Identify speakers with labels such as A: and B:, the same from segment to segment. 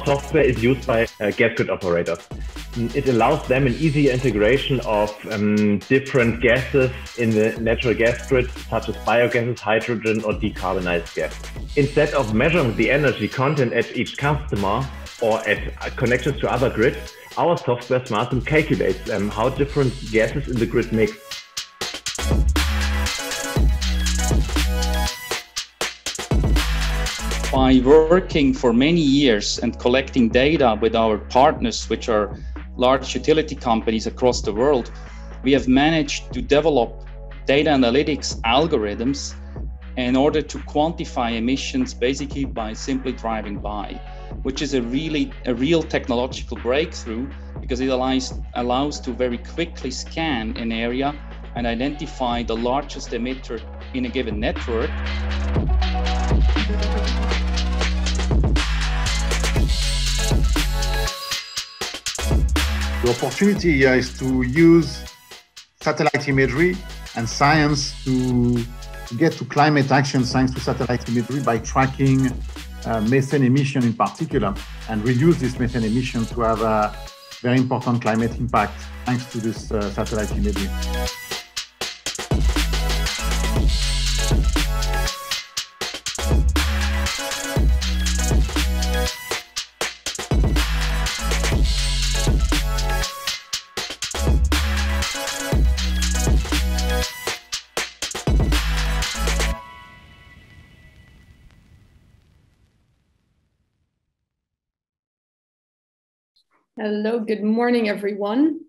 A: Our software is used by gas grid operators. It allows them an easy integration of different gases in the natural gas grid, such as biogases, hydrogen, or decarbonized gas. Instead of measuring the energy content at each customer or at connections to other grids, our software SmartSim calculates how different gases in the grid mix.
B: By working for many years and collecting data with our partners, which are large utility companies across the world, we have managed to develop data analytics algorithms in order to quantify emissions basically by simply driving by, which is a real technological breakthrough because it allows to very quickly scan an area and identify the largest emitter in a given network.
C: The opportunity here is to use satellite imagery and science to get to climate action thanks to satellite imagery by tracking methane emission in particular and reduce this methane emission to have a very important climate impact thanks to this satellite imagery.
D: Hello, good morning, everyone.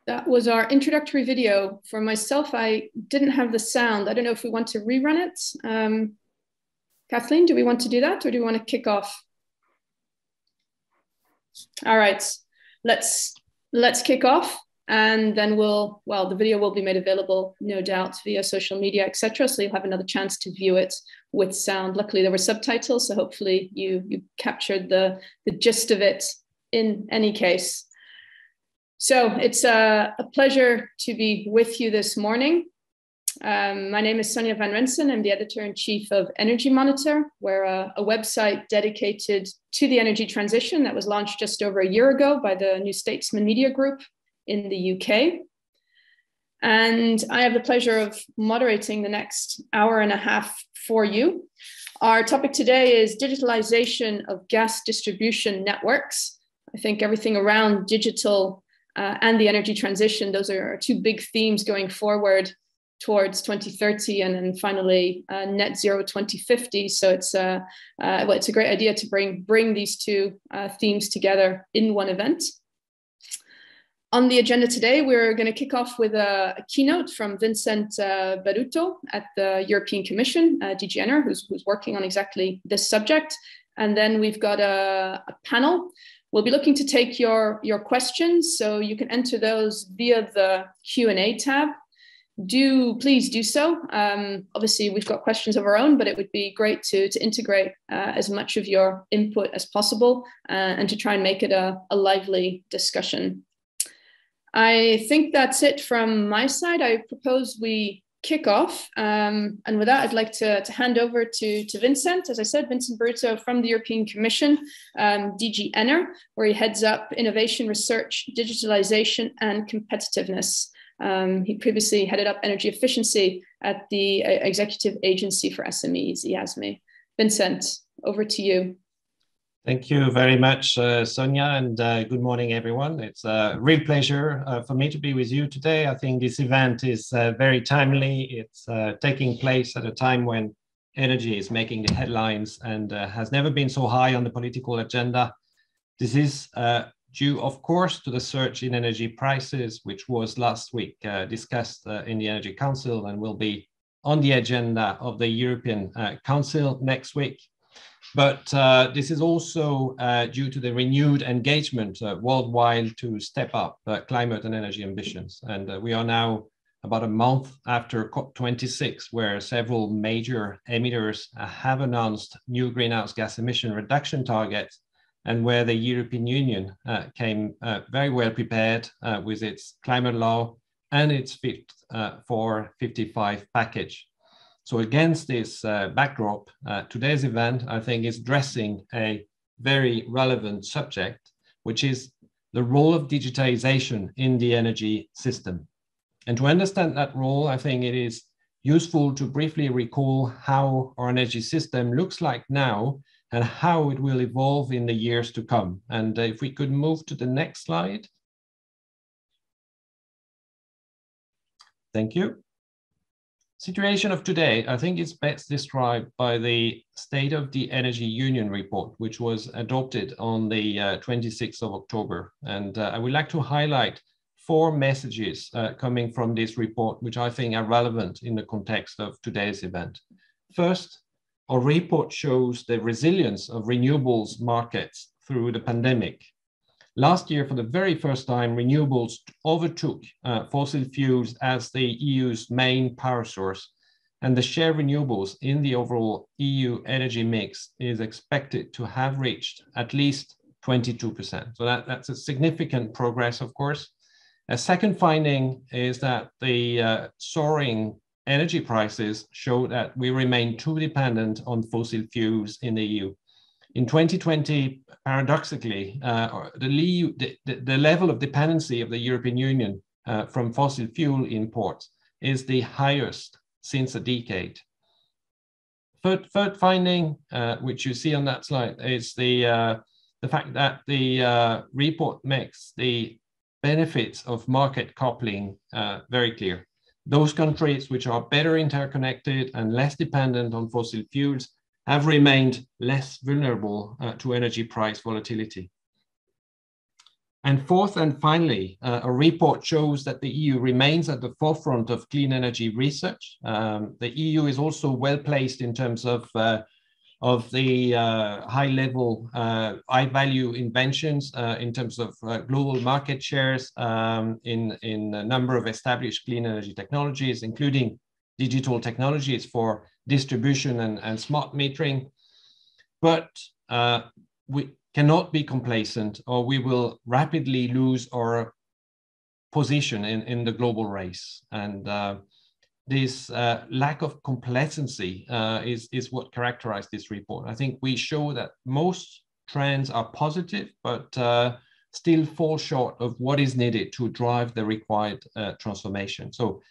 D: That was our introductory video. For myself, I didn't have the sound. I don't know if we want to rerun it. Kathleen, do we want to do that or do we want to kick off? All right, let's kick off and then the video will be made available, no doubt, via social media, etc. So you'll have another chance to view it with sound. Luckily, there were subtitles, so hopefully you captured the gist of it in any case. So it's a pleasure to be with you this morning. My name is Sonja van Rensen. I'm the editor-in-chief of Energy Monitor. We're a website dedicated to the energy transition that was launched just over a year ago by the New Statesman Media Group in the UK. And I have the pleasure of moderating the next hour and a half for you. Our topic today is digitalization of gas distribution networks. I think everything around digital and the energy transition, those are our two big themes going forward towards 2030 and then finally net zero 2050. So it's a great idea to bring these two themes together in one event. On the agenda today, we're going to kick off with a keynote from Vincent Baruto at the European Commission, DG Ener, who's working on exactly this subject. And then we've got a panel. We'll be looking to take your questions, so you can enter those via the Q&A tab. Please do so. Obviously, we've got questions of our own, but it would be great to integrate as much of your input as possible and to try and make it a lively discussion. I think that's it from my side. I propose we kick off. And with that, I'd like to hand over to Vincent. As I said, Vincent Baruto from the European Commission, DG Ener, where he heads up innovation, research, digitalization, and competitiveness. He previously headed up energy efficiency at the Executive Agency for SMEs, EASME. Vincent, over to you.
E: Thank you very much, Sonja, and good morning, everyone. It's a real pleasure for me to be with you today. I think this event is very timely. It's taking place at a time when energy is making the headlines and has never been so high on the political agenda. This is due, of course, to the surge in energy prices, which was last week discussed in the Energy Council and will be on the agenda of the European Council next week. But this is also due to the renewed engagement worldwide to step up climate and energy ambitions. And we are now about a month after COP26, where several major emitters have announced new greenhouse gas emission reduction targets, and where the European Union came very well prepared with its climate law and its Fit for 55 package. So against this backdrop, today's event, I think, is addressing a very relevant subject, which is the role of digitalization in the energy system. And to understand that role, I think it is useful to briefly recall how our energy system looks like now and how it will evolve in the years to come. And if we could move to the next slide. Thank you. Situation of today, I think it's best described by the State of the Energy Union report, which was adopted on the 26th of October. And I would like to highlight 4 messages coming from this report, which I think are relevant in the context of today's event. First, our report shows the resilience of renewables markets through the pandemic. Last year, for the very first time, renewables overtook fossil fuels as the EU's main power source, and the share of renewables in the overall EU energy mix is expected to have reached at least 22%. So that's a significant progress, of course. A second finding is that the soaring energy prices show that we remain too dependent on fossil fuels in the EU. In 2020, paradoxically, the level of dependency of the European Union from fossil fuel imports is the highest since a decade. Third finding, which you see on that slide, is the fact that the report makes the benefits of market coupling very clear. Those countries which are better interconnected and less dependent on fossil fuels have remained less vulnerable to energy price volatility. And fourth and finally, a report shows that the EU remains at the forefront of clean energy research. The EU is also well placed in terms of the high-level, high-value inventions in terms of global market shares in a number of established clean energy technologies, including digital technologies for distribution and smart metering. But we cannot be complacent, or we will rapidly lose our position in the global race. And this lack of complacency is what characterized this report. I think we show that most trends are positive, but still fall short of what is needed to drive the required transformation. So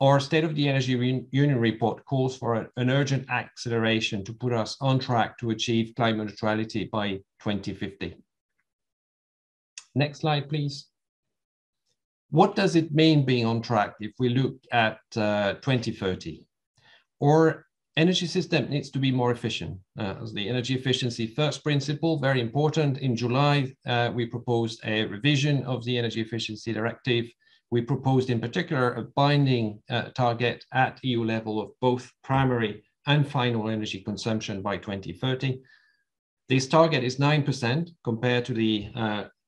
E: our State of the Energy Union report calls for an urgent acceleration to put us on track to achieve climate neutrality by 2050. Next slide, please. What does it mean being on track if we look at 2030? Our energy system needs to be more efficient. As the energy efficiency first principle, very important. In July, we proposed a revision of the Energy Efficiency Directive. We proposed in particular a binding target at EU level of both primary and final energy consumption by 2030. This target is 9% compared to the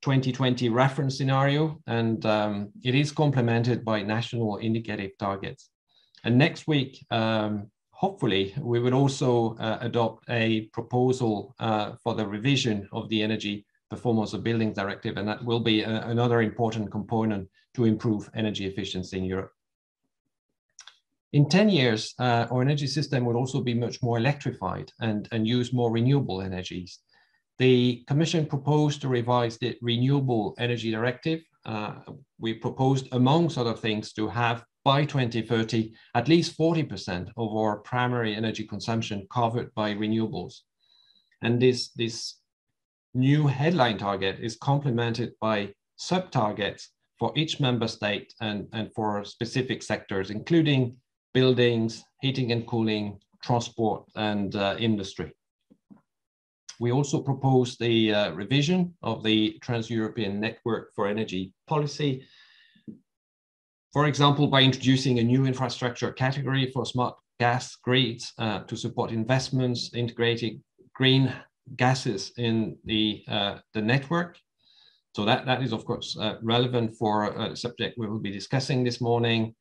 E: 2020 reference scenario, and it is complemented by national indicative targets. And next week, hopefully, we will also adopt a proposal for the revision of the Energy Performance of Buildings Directive, and that will be another important component to improve energy efficiency in Europe. In 10 years, our energy system will also be much more electrified and use more renewable energies. The Commission proposed to revise the Renewable Energy Directive. We proposed, amongst other things, to have by 2030 at least 40% of our primary energy consumption covered by renewables. And this new headline target is complemented by sub-targets for each member state and for specific sectors, including buildings, heating and cooling, transport, and industry. We also proposed the revision of the Trans-European Network for Energy Policy, for example, by introducing a new infrastructure category for smart gas grids to support investments integrating green gases in the network. So that is, of course, relevant for a subject we will be discussing this morning.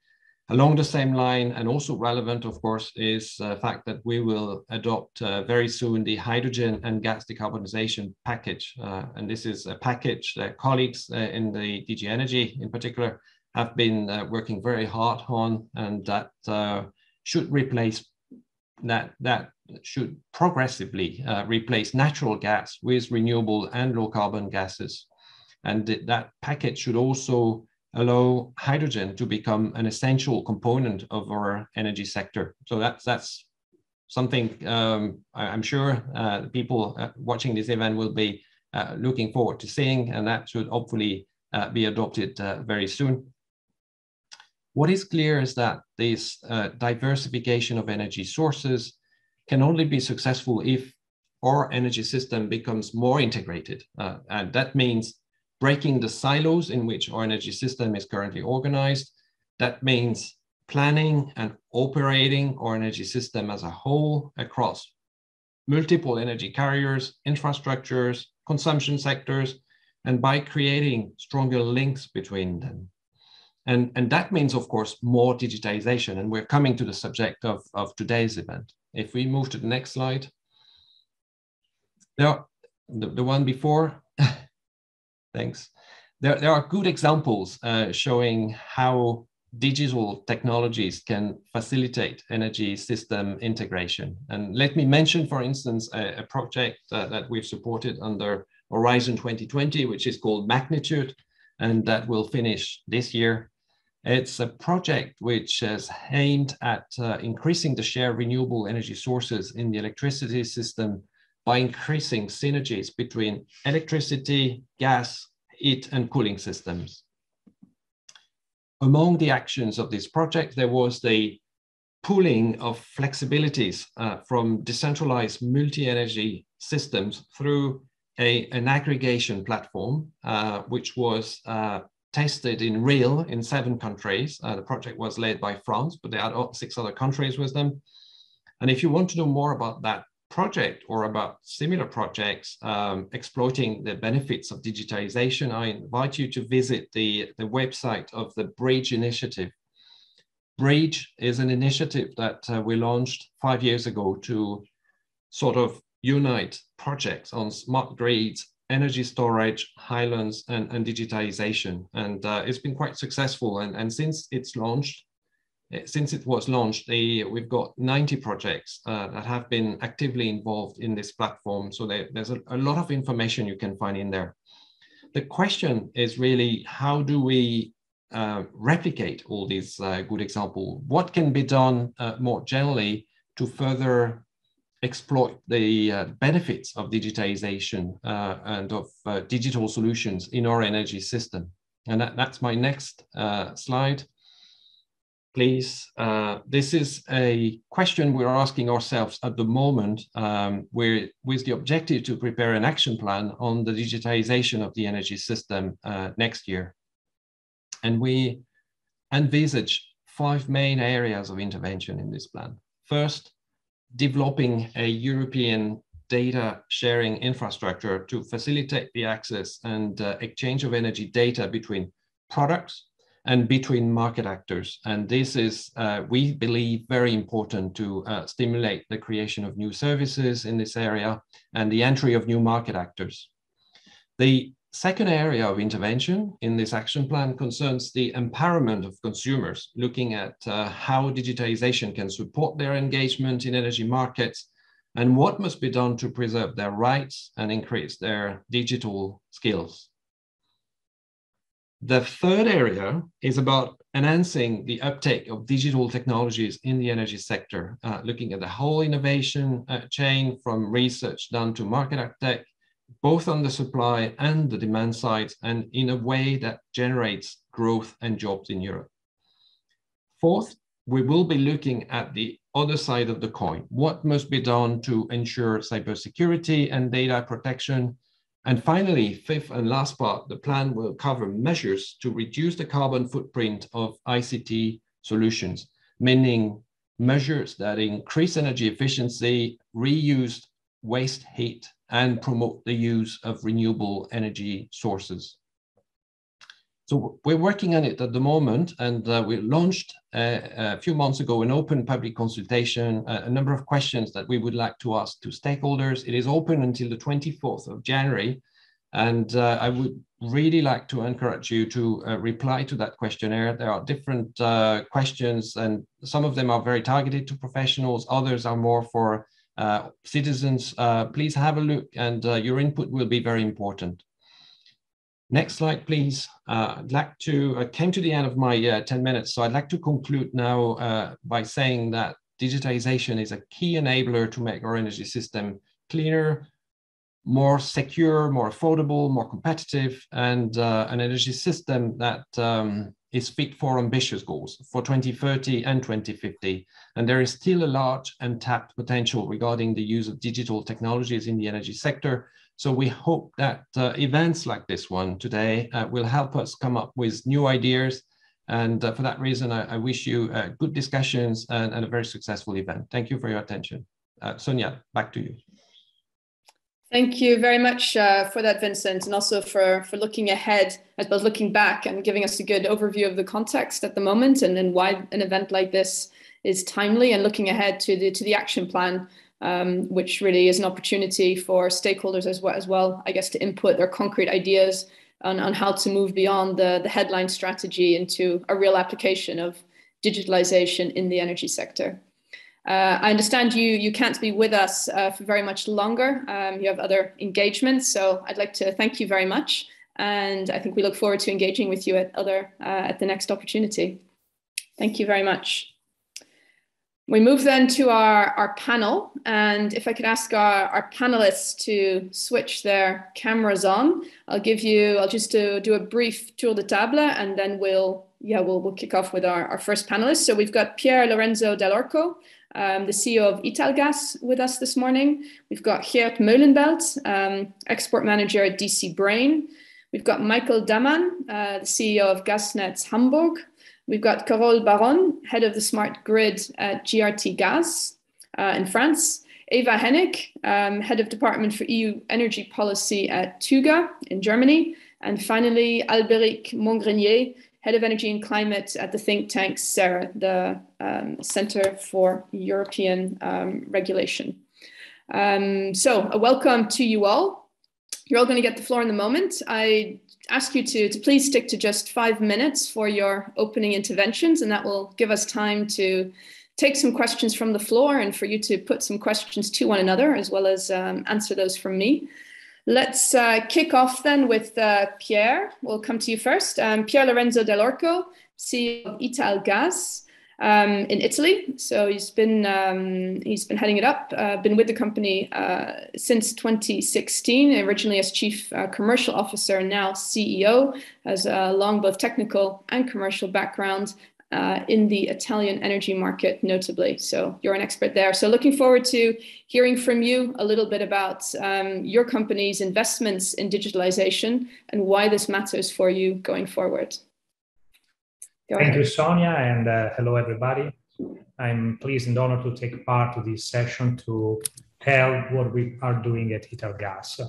E: Along the same line, and also relevant, of course, is the fact that we will adopt very soon the hydrogen and gas decarbonisation package. And this is a package that colleagues in the DG Energy in particular have been working very hard on, and that should replace that should progressively replace natural gas with renewable and low carbon gases. And that package should also allow hydrogen to become an essential component of our energy sector. So that's something I'm sure people watching this event will be looking forward to seeing, and that should hopefully be adopted very soon. What is clear is that this diversification of energy sources can only be successful if our energy system becomes more integrated. And that means breaking the silos in which our energy system is currently organized. That means planning and operating our energy system as a whole across multiple energy carriers, infrastructures, consumption sectors, and by creating stronger links between them. And that means, of course, more digitization. And we're coming to the subject of today's event. If we move to the next slide. Now, the one before, thanks. There are good examples showing how digital technologies can facilitate energy system integration. And let me mention, for instance, a project that we've supported under Horizon 2020, which is called Magnitude, and that will finish this year. It's a project which is aimed at increasing the share of renewable energy sources in the electricity system by increasing synergies between electricity, gas, heat, and cooling systems. Among the actions of this project, there was the pooling of flexibilities from decentralized multi-energy systems through an aggregation platform, which was tested in real in 7 countries. The project was led by France, but there are 6 other countries with them. And if you want to know more about that project or about similar projects exploiting the benefits of digitalization, I invite you to visit the website of the Bridge initiative. Bridge is an initiative that we launched 5 years ago to sort of unite projects on smart grids, energy storage, highlands, and digitalization. And it's been quite successful. And since it was launched, we've got 90 projects that have been actively involved in this platform. So there's a lot of information you can find in there. The question is really, how do we replicate all these good examples? What can be done more generally to further exploit the benefits of digitization and of digital solutions in our energy system? And that's my next slide. Please, this is a question we're asking ourselves at the moment, with the objective to prepare an action plan on the digitization of the energy system next year. And we envisage 5 main areas of intervention in this plan. First, developing a European data sharing infrastructure to facilitate the access and exchange of energy data between products and between market actors. And this is, we believe, very important to stimulate the creation of new services in this area and the entry of new market actors. The second area of intervention in this action plan concerns the empowerment of consumers, looking at how digitalization can support their engagement in energy markets and what must be done to preserve their rights and increase their digital skills. The third area is about enhancing the uptake of digital technologies in the energy sector, looking at the whole innovation chain from research down to market uptake, both on the supply and the demand side, and in a way that generates growth and jobs in Europe. Fourth, we will be looking at the other side of the coin. What must be done to ensure cybersecurity and data protection? And finally, fifth and last part, the plan will cover measures to reduce the carbon footprint of ICT solutions, meaning measures that increase energy efficiency, reuse waste heat, and promote the use of renewable energy sources. So we're working on it at the moment, and we launched a few months ago an open public consultation, a number of questions that we would like to ask to stakeholders. It is open until the 24th of January, And I would really like to encourage you to reply to that questionnaire. There are different questions, and some of them are very targeted to professionals, others are more for citizens. Please have a look, and your input will be very important. Next slide, please. I'd like to, I came to the end of my 10 minutes, so I'd like to conclude now by saying that digitization is a key enabler to make our energy system cleaner, more secure, more affordable, more competitive, and an energy system that is fit for ambitious goals for 2030 and 2050. And there is still a large untapped potential regarding the use of digital technologies in the energy sector. So we hope that events like this one today will help us come up with new ideas. And for that reason, I wish you good discussions and a very successful event. Thank you for your attention. Sonia, back to you.
D: Thank you very much for that, Vincent, and also for looking ahead, as well as looking back and giving us a good overview of the context at the moment and why an event like this is timely, and looking ahead to the action plan, which really is an opportunity for stakeholders as well, I guess, to input their concrete ideas on how to move beyond the headline strategy into a real application of digitalization in the energy sector. I understand you can't be with us for very much longer. You have other engagements, so I'd like to thank you very much. And I think we look forward to engaging with you at the next opportunity. Thank you very much. We move then to our panel. And if I could ask our panelists to switch their cameras on, I'll just do a brief tour de table, and then we'll kick off with our first panelist. So we've got Pier Lorenzo Dell'Orco, the CEO of Italgas, with us this morning. We've got Geert Meulenbelt, export manager at DC Brain. We've got Michael Daman, the CEO of Gasnetz Hamburg. We've got Carole Baron, head of the smart grid at GRT Gas in France. Eva Hennig, head of department for EU energy policy at TÜGA in Germany. And finally, Albéric Mongrenier, head of energy and climate at the think tank CERE, the Center for European Regulation. So a welcome to you all. You're all going to get the floor in a moment. I ask you to please stick to just 5 minutes for your opening interventions, and that will give us time to take some questions from the floor and for you to put some questions to one another, as well as answer those from me. Let's kick off then with Pierre. We'll come to you first. Pier Lorenzo Dell'Orco, CEO of Italgas in Italy. So he's been heading it up, been with the company since 2016, originally as Chief Commercial Officer, and now CEO, has a long both technical and commercial background in the Italian energy market, notably. So you're an expert there. So looking forward to hearing from you a little bit about your company's investments in digitalization and why this matters for you going forward.
F: Thank you, Sonia, and hello, everybody. I'm pleased and honored to take part to this session to tell what we are doing at Italgas.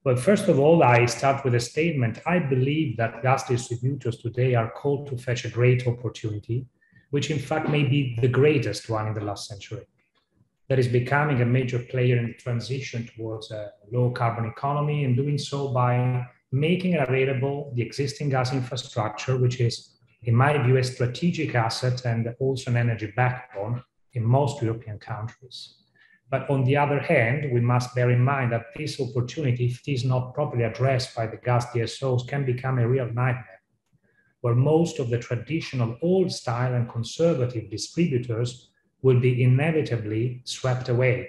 F: Well, first of all, I start with a statement. I believe that gas distributors today are called to fetch a great opportunity, which in fact may be the greatest one in the last century. That is becoming a major player in the transition towards a low carbon economy, and doing so by making available the existing gas infrastructure, which is, in my view, a strategic asset and also an energy backbone in most European countries. But on the other hand, we must bear in mind that this opportunity, if it is not properly addressed by the gas DSOs, can become a real nightmare, where most of the traditional old style and conservative distributors will be inevitably swept away.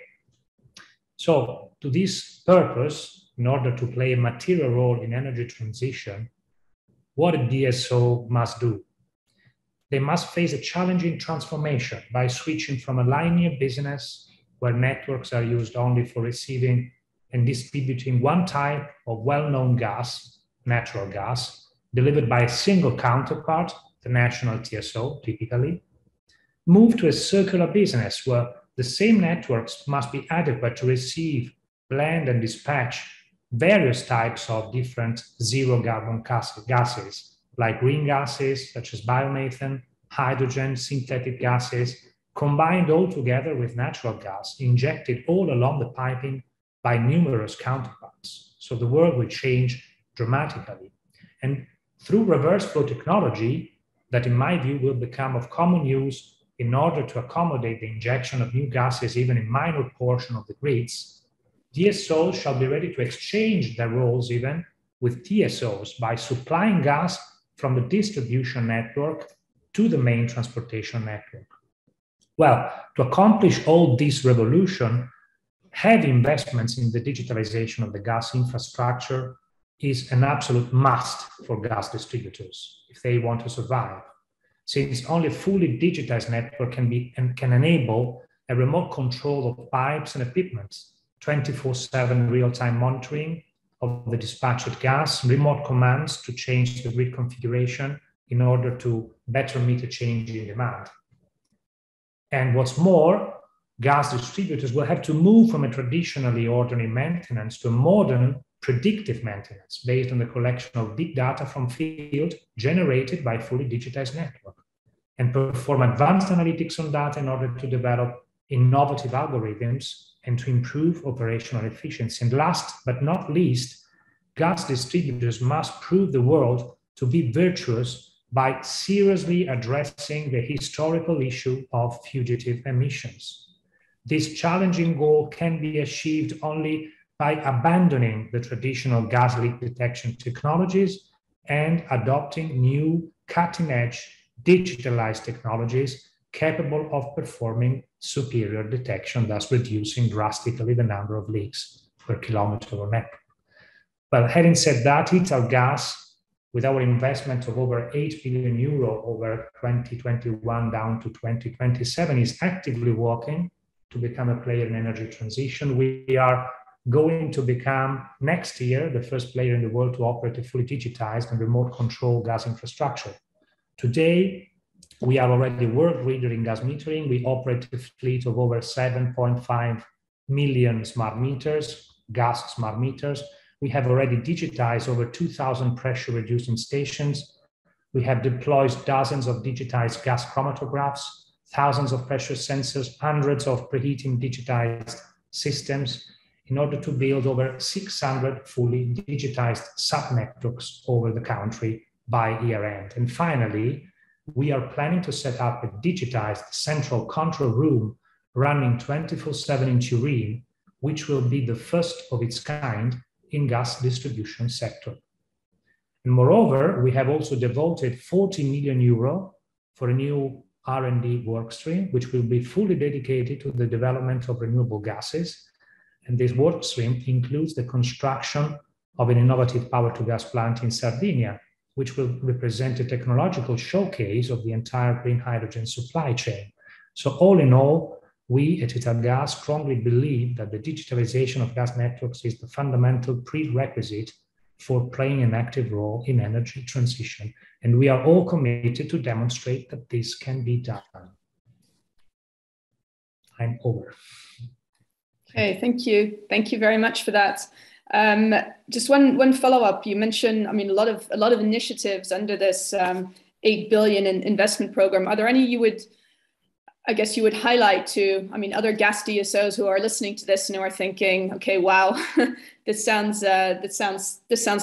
F: So to this purpose, in order to play a material role in energy transition, what a DSO must do? They must face a challenging transformation by switching from a linear business where networks are used only for receiving and distributing one type of well-known gas, natural gas, delivered by a single counterpart, the national TSO typically, move to a circular business where the same networks must be adequate to receive, blend, and dispatch various types of different zero carbon gases, like green gases such as biomethane, hydrogen, synthetic gases, combined all together with natural gas, injected all along the piping by numerous counterparts. So the world will change dramatically. And through reverse flow technology, that in my view will become of common use in order to accommodate the injection of new gases even in minor portion of the grids, DSOs shall be ready to exchange their roles even with TSOs by supplying gas from the distribution network to the main transportation network. Well, to accomplish all this revolution, heavy investments in the digitalization of the gas infrastructure is an absolute must for gas distributors if they want to survive, since only a fully digitized network can enable a remote control of pipes and equipment, 24/7 real-time monitoring of the dispatched gas, remote commands to change the grid configuration in order to better meet a change in demand. And what's more, gas distributors will have to move from a traditionally ordinary maintenance to a modern predictive maintenance based on the collection of big data from field generated by a fully digitized network, and perform advanced analytics on data in order to develop innovative algorithms and to improve operational efficiency. And last but not least, gas distributors must prove the world to be virtuous by seriously addressing the historical issue of fugitive emissions. This challenging goal can be achieved only by abandoning the traditional gas leak detection technologies and adopting new cutting-edge digitalized technologies capable of performing superior detection, thus reducing drastically the number of leaks per kilometer of network. Well, having said that, Italgas, with our investment of over 8 billion euro over 2021 down to 2027, is actively working to become a player in energy transition. We are going to become next year the first player in the world to operate a fully digitized and remote control gas infrastructure. Today, we are already world leader in gas metering. We operate a fleet of over 7.5 million smart meters, gas smart meters. We have already digitized over 2,000 pressure reducing stations. We have deployed dozens of digitized gas chromatographs, thousands of pressure sensors, hundreds of preheating digitized systems in order to build over 600 fully digitized sub-networks over the country by year end. And finally, we are planning to set up a digitized central control room running 24/7 in Turin, which will be the first of its kind in gas distribution sector. And moreover, we have also devoted 40 million euro for a new R&D workstream, which will be fully dedicated to the development of renewable gases. And this workstream includes the construction of an innovative power-to-gas plant in Sardinia, which will represent a technological showcase of the entire green hydrogen supply chain. So all in all, we at Italgas strongly believe that the digitalization of gas networks is the fundamental prerequisite for playing an active role in energy transition. And we are all committed to demonstrate that this can be done. I'm over.
D: Okay, thank you. Thank you very much for that. Just one follow-up. You mentioned, I mean, a lot of initiatives under this 8 billion investment program. Are there any you would highlight to, I mean, other gas DSOs who are listening to this and who are thinking, okay, wow, this sounds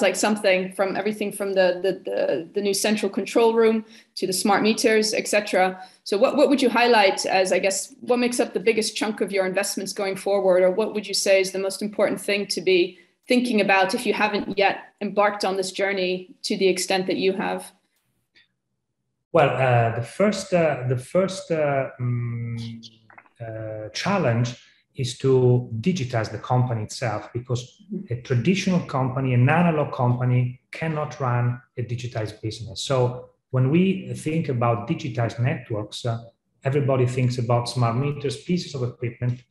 D: like something, from everything from the new central control room to the smart meters, etc. So what would you highlight as, I guess, what makes up the biggest chunk of your investments going forward, or what would you say is the most important thing to be thinking about if you haven't yet embarked on this journey to the extent that you have?
F: Well, the first challenge is to digitize the company itself, because a traditional company, an analog company, cannot run a digitized business. So when we think about digitized networks, everybody thinks about smart meters, pieces of equipment.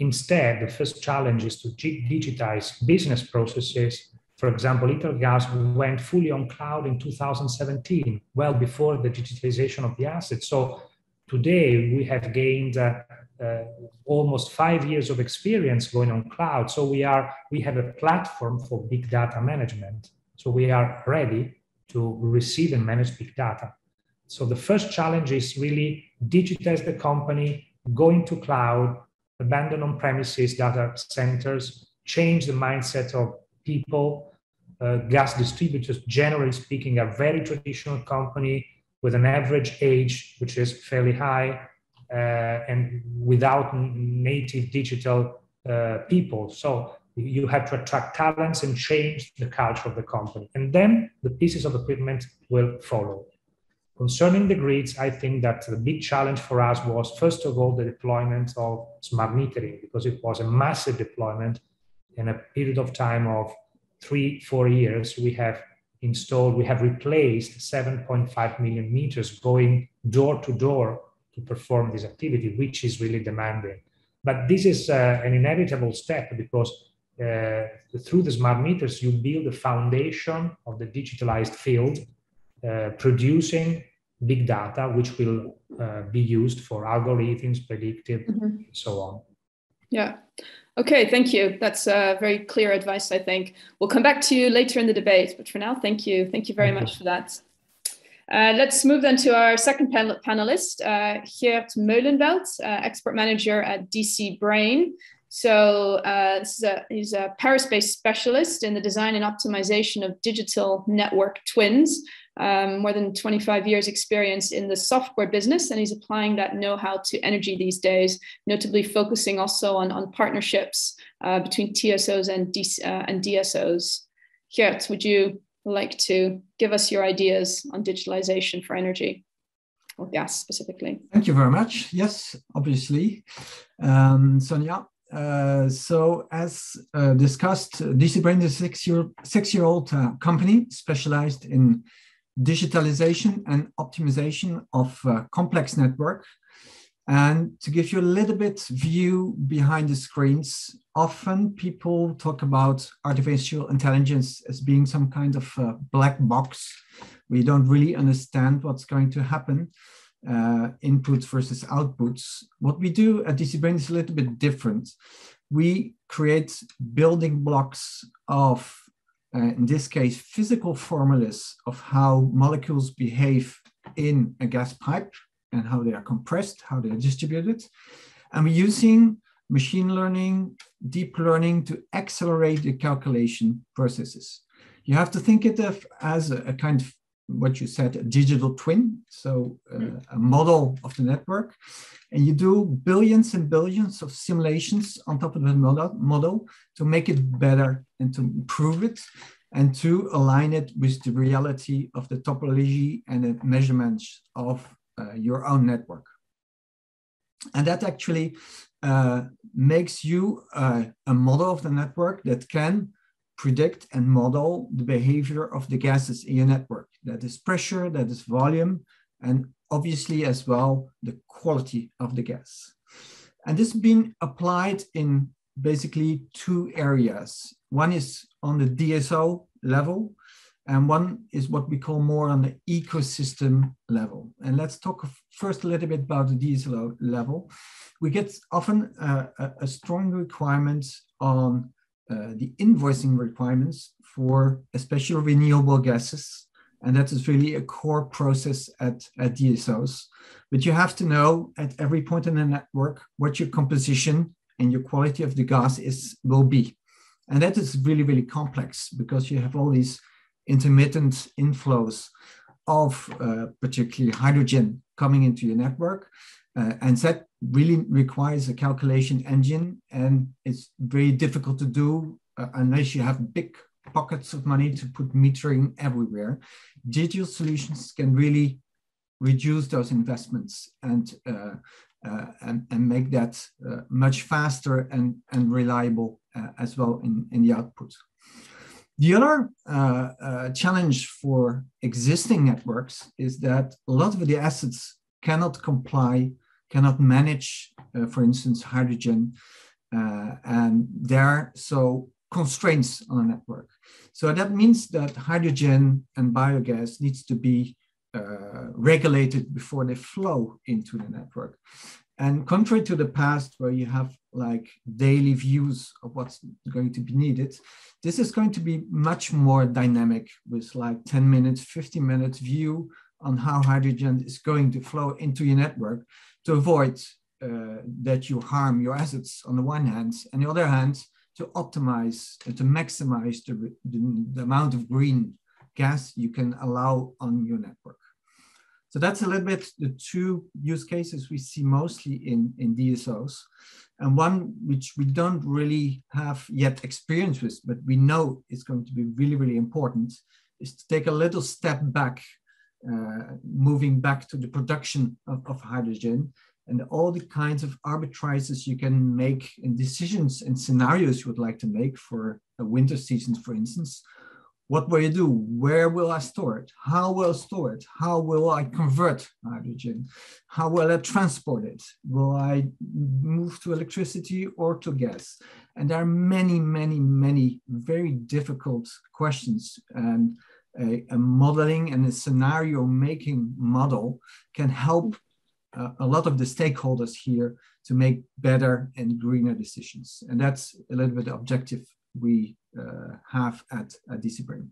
F: Instead, the first challenge is to digitize business processes. For example, Italgas went fully on cloud in 2017, well before the digitalization of the assets. So today we have gained almost 5 years of experience going on cloud. So we have a platform for big data management. So we are ready to receive and manage big data. So the first challenge is really digitize the company, go into cloud, abandon on-premises data centers, change the mindset of people. Gas distributors, generally speaking, are very traditional company with an average age which is fairly high and without native digital people. So you have to attract talents and change the culture of the company. And then the pieces of equipment will follow. Concerning the grids, I think that the big challenge for us was, first of all, the deployment of smart metering, because it was a massive deployment in a period of time of 3-4 years. We have replaced 7.5 million meters going door to door to perform this activity, which is really demanding. But this is an inevitable step, because through the smart meters, you build a foundation of the digitalized field, producing big data, which will be used for algorithms, predictive, and so on.
D: Yeah. Okay, thank you. That's very clear advice, I think. We'll come back to you later in the debate, but for now, thank you. Thank you very much for that. Let's move then to our second panelist, Geert Meulenveld, expert manager at DC Brain. So he's a Paris-based specialist in the design and optimization of digital network twins, more than 25 years experience in the software business, and he's applying that know-how to energy these days, notably focusing also on partnerships between TSOs and DSOs. Geert, would you like to give us your ideas on digitalization for energy, or gas specifically?
G: Thank you very much. Yes, obviously. Sonia. So as discussed, DC Brain is a six-year-old company specialized in digitalization and optimization of complex network. And to give you a little bit view behind the screens, often people talk about artificial intelligence as being some kind of black box. We don't really understand what's going to happen, inputs versus outputs. What we do at DC Brain is a little bit different. We create building blocks of in this case, physical formulas of how molecules behave in a gas pipe and how they are compressed, how they are distributed. And we're using machine learning, deep learning to accelerate the calculation processes. You have to think it of as a kind of what you said, a digital twin, so a model of the network. And you do billions and billions of simulations on top of the model to make it better and to improve it and to align it with the reality of the topology and the measurements of your own network. And that actually makes you a model of the network that can predict and model the behavior of the gases in your network. That is pressure, that is volume, and obviously as well, the quality of the gas. And this has been applied in basically two areas. One is on the DSO level, and one is what we call more on the ecosystem level. And let's talk first a little bit about the DSO level. We get often a strong requirement on the invoicing requirements for especially renewable gases. And that is really a core process at DSOs. But you have to know at every point in the network what your composition and your quality of the gas will be. And that is really, really complex because you have all these intermittent inflows of particularly hydrogen coming into your network. And that really requires a calculation engine, and it's very difficult to do unless you have big pockets of money to put metering everywhere. Digital solutions can really reduce those investments and make that much faster and reliable as well in the output. The other challenge for existing networks is that a lot of the assets cannot comply, cannot manage, for instance, hydrogen, and there are so constraints on a network. So that means that hydrogen and biogas needs to be regulated before they flow into the network. And contrary to the past, where you have like daily views of what's going to be needed, this is going to be much more dynamic with like 10 minutes, 15 minutes view on how hydrogen is going to flow into your network to avoid that you harm your assets on the one hand, and the other hand, to optimize and to maximize the amount of green gas you can allow on your network. So that's a little bit the two use cases we see mostly in DSOs. And one which we don't really have yet experience with, but we know is going to be really, really important, is to take a little step back, moving back to the production of hydrogen and all the kinds of arbitrages you can make in decisions and scenarios you would like to make for a winter season, for instance. What will you do? Where will I store it? How will I store it? How will I convert hydrogen? How will I transport it? Will I move to electricity or to gas? And there are many, many, many very difficult questions. And a modeling and a scenario making model can help a lot of the stakeholders here to make better and greener decisions. And that's a little bit the objective we have at DCBrain.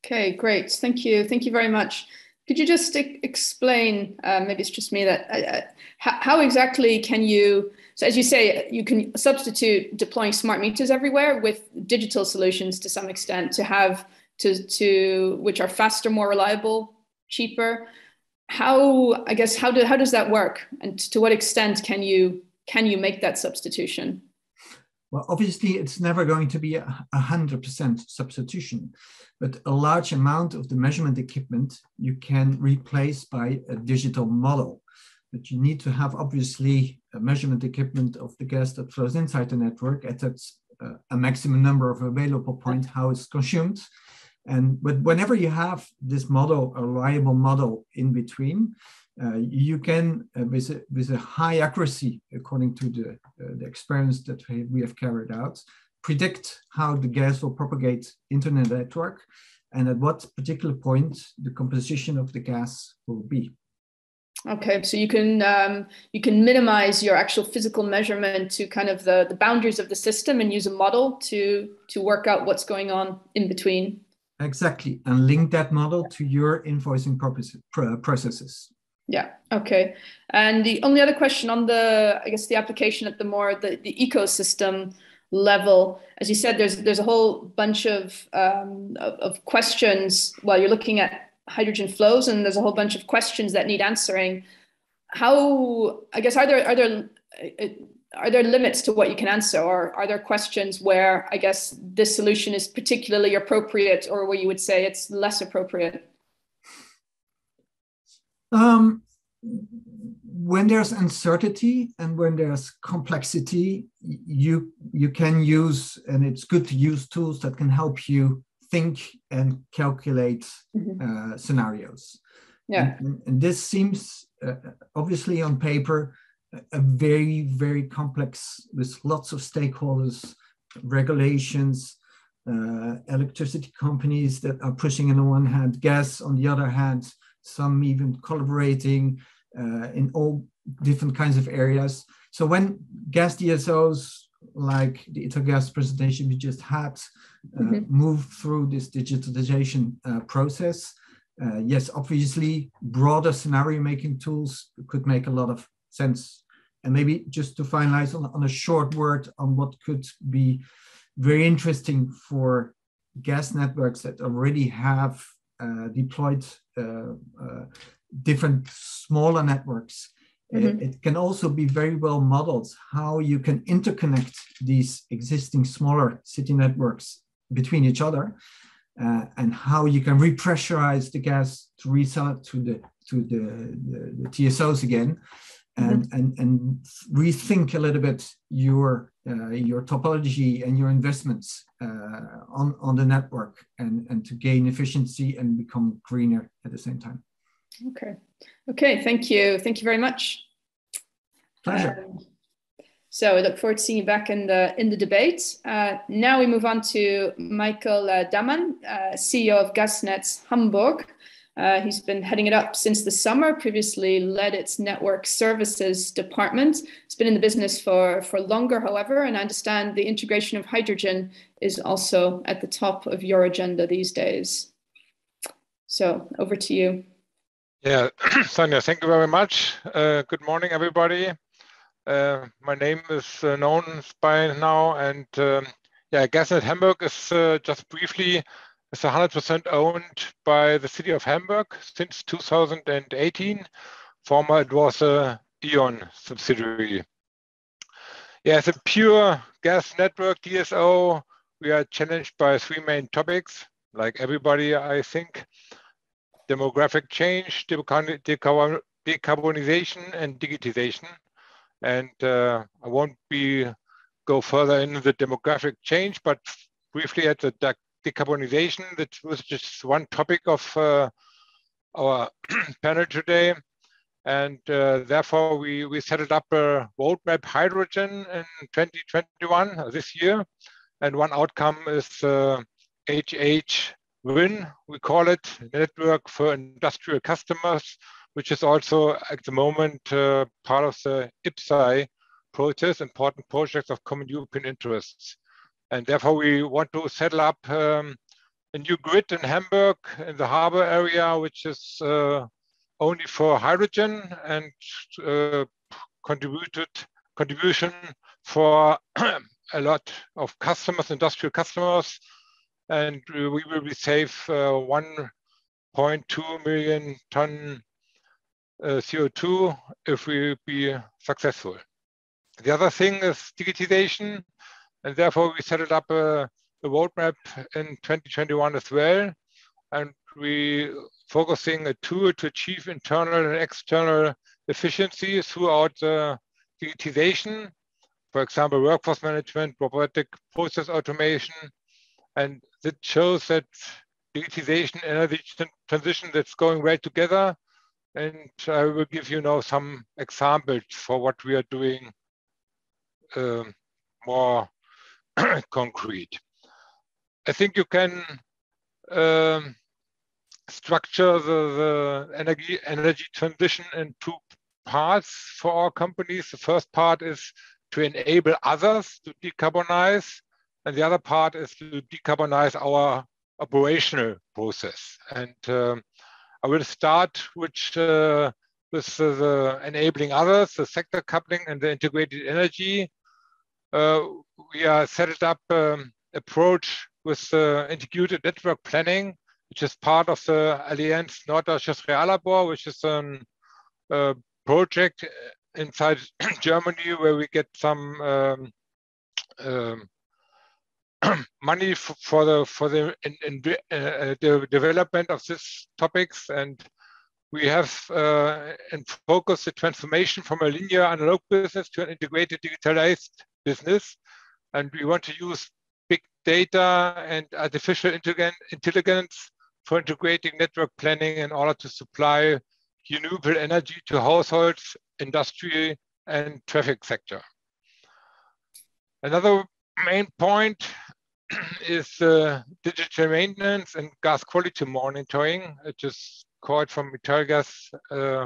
D: Okay, great. Thank you. Thank you very much. Could you just explain, maybe it's just me, that how exactly can you, so as you say, you can substitute deploying smart meters everywhere with digital solutions to some extent to have which are faster, more reliable, cheaper. How does that work? And to what extent can you make that substitution?
G: Well, obviously, it's never going to be 100% substitution, but a large amount of the measurement equipment you can replace by a digital model. But you need to have, obviously, a measurement equipment of the gas that flows inside the network at a maximum number of available points, how it's consumed. But whenever you have this model, a reliable model in between, you can, with a high accuracy, according to the experience that we have carried out, predict how the gas will propagate into the network and at what particular point the composition of the gas will be.
D: Okay, so you can minimize your actual physical measurement to kind of the boundaries of the system and use a model to work out what's going on in between.
G: Exactly, and link that model to your invoicing processes.
D: Yeah, okay. And the only other question on the application at the ecosystem level, as you said, there's a whole bunch of questions while you're looking at hydrogen flows, and there's a whole bunch of questions that need answering. Are there limits to what you can answer, or are there questions where this solution is particularly appropriate, or where you would say it's less appropriate?
G: When there's uncertainty and when there's complexity, you can use, and it's good to use tools that can help you think and calculate scenarios.
D: Yeah.
G: And this seems obviously on paper a very, very complex, with lots of stakeholders, regulations, electricity companies that are pushing on the one hand, gas on the other hand, some even collaborating in all different kinds of areas. So when gas DSOs, like the ITERGAS presentation we just had, move through this digitalization process, yes, obviously broader scenario making tools could make a lot of sense. And maybe just to finalize on a short word on what could be very interesting for gas networks that already have deployed different smaller networks. It can also be very well modeled how you can interconnect these existing smaller city networks between each other, and how you can repressurize the gas to resell it to the TSOs again, and rethink a little bit your topology and your investments on the network, and to gain efficiency and become greener at the same time.
D: Okay, thank you very much.
G: Pleasure.
D: So I look forward to seeing you back in the debate. Now we move on to Michael Daman, CEO of Gasnetz Hamburg. He's been heading it up since the summer, previously led its network services department. He's been in the business for longer, however, and I understand the integration of hydrogen is also at the top of your agenda these days. So over to you.
H: Yeah, Sonia, thank you very much. Good morning, everybody. My name is known by now, and yeah, GasNet Hamburg is just briefly, is 100% owned by the city of Hamburg since 2018. Former, it was a E.ON subsidiary. Yeah, as a pure gas network DSO, we are challenged by three main topics, like everybody, I think: demographic change, decarbonization, and digitization. And I won't go further into the demographic change, but briefly at the decarbonization, that was just one topic of our panel today. And therefore, we set up a roadmap hydrogen in 2021, this year. And one outcome is HH-WIN, we call it, Network for Industrial Customers, which is also at the moment part of the IPCEI process, important projects of common European interests. And therefore, we want to set up a new grid in Hamburg, in the harbor area, which is only for hydrogen, and contribution for a lot of customers, industrial customers, and we will save 1.2 million ton CO2 if we be successful. The other thing is digitization, and therefore we set it up a roadmap in 2021 as well, and we focusing a tool to achieve internal and external efficiency throughout the digitization. For example, workforce management, robotic process automation, and that shows that digitization and energy transition, that's going well together. And I will give you now some examples for what we are doing more concrete. I think you can structure the energy transition in two parts for our companies. The first part is to enable others to decarbonize, and the other part is to decarbonize our operational process. And I will start with the enabling others, the sector coupling and the integrated energy. We are set up approach with integrated network planning, which is part of the Allianz Norddeutsches Reallabor, which is a project inside Germany where we get some money for the development of these topics. And we have in focus the transformation from a linear analog business to an integrated digitalized business. And we want to use big data and artificial intelligence for integrating network planning in order to supply renewable energy to households, industry, and traffic sector. Another main point is digital maintenance and gas quality monitoring, which is called from GEODE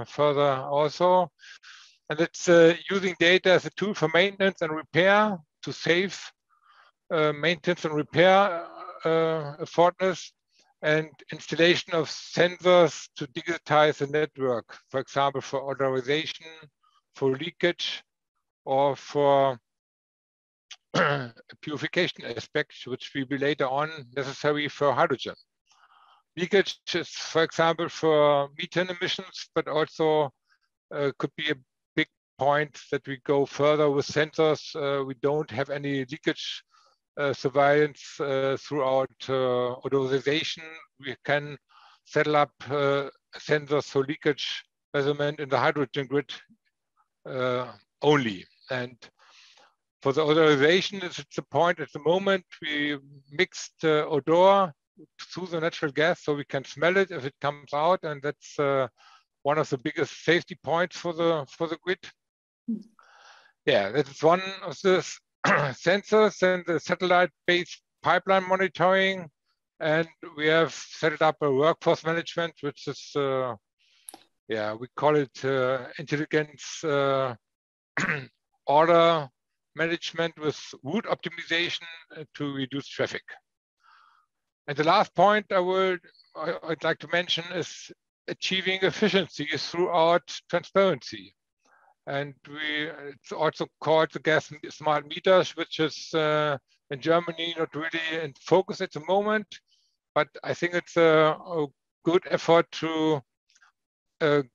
H: further also. And it's using data as a tool for maintenance and repair to save maintenance and repair effortness, and installation of sensors to digitize the network, for example, for odorization, for leakage, or for purification aspects, which will be later on necessary for hydrogen. Leakage is, for example, for methane emissions, but also could be a big point that we go further with sensors. We don't have any leakage surveillance throughout odorization. We can set up sensors for leakage measurement in the hydrogen grid only. And for the odorization, it's the point at the moment we mixed odor through the natural gas, so we can smell it if it comes out, and that's one of the biggest safety points for the grid. Yeah, that is one of the sensors and the satellite-based pipeline monitoring, and we have set up a workforce management, which is yeah, we call it intelligence order management with route optimization to reduce traffic. And the last point I'd like to mention is achieving efficiency throughout transparency. And it's also called the gas smart meters, which is in Germany not really in focus at the moment. But I think it's a good effort to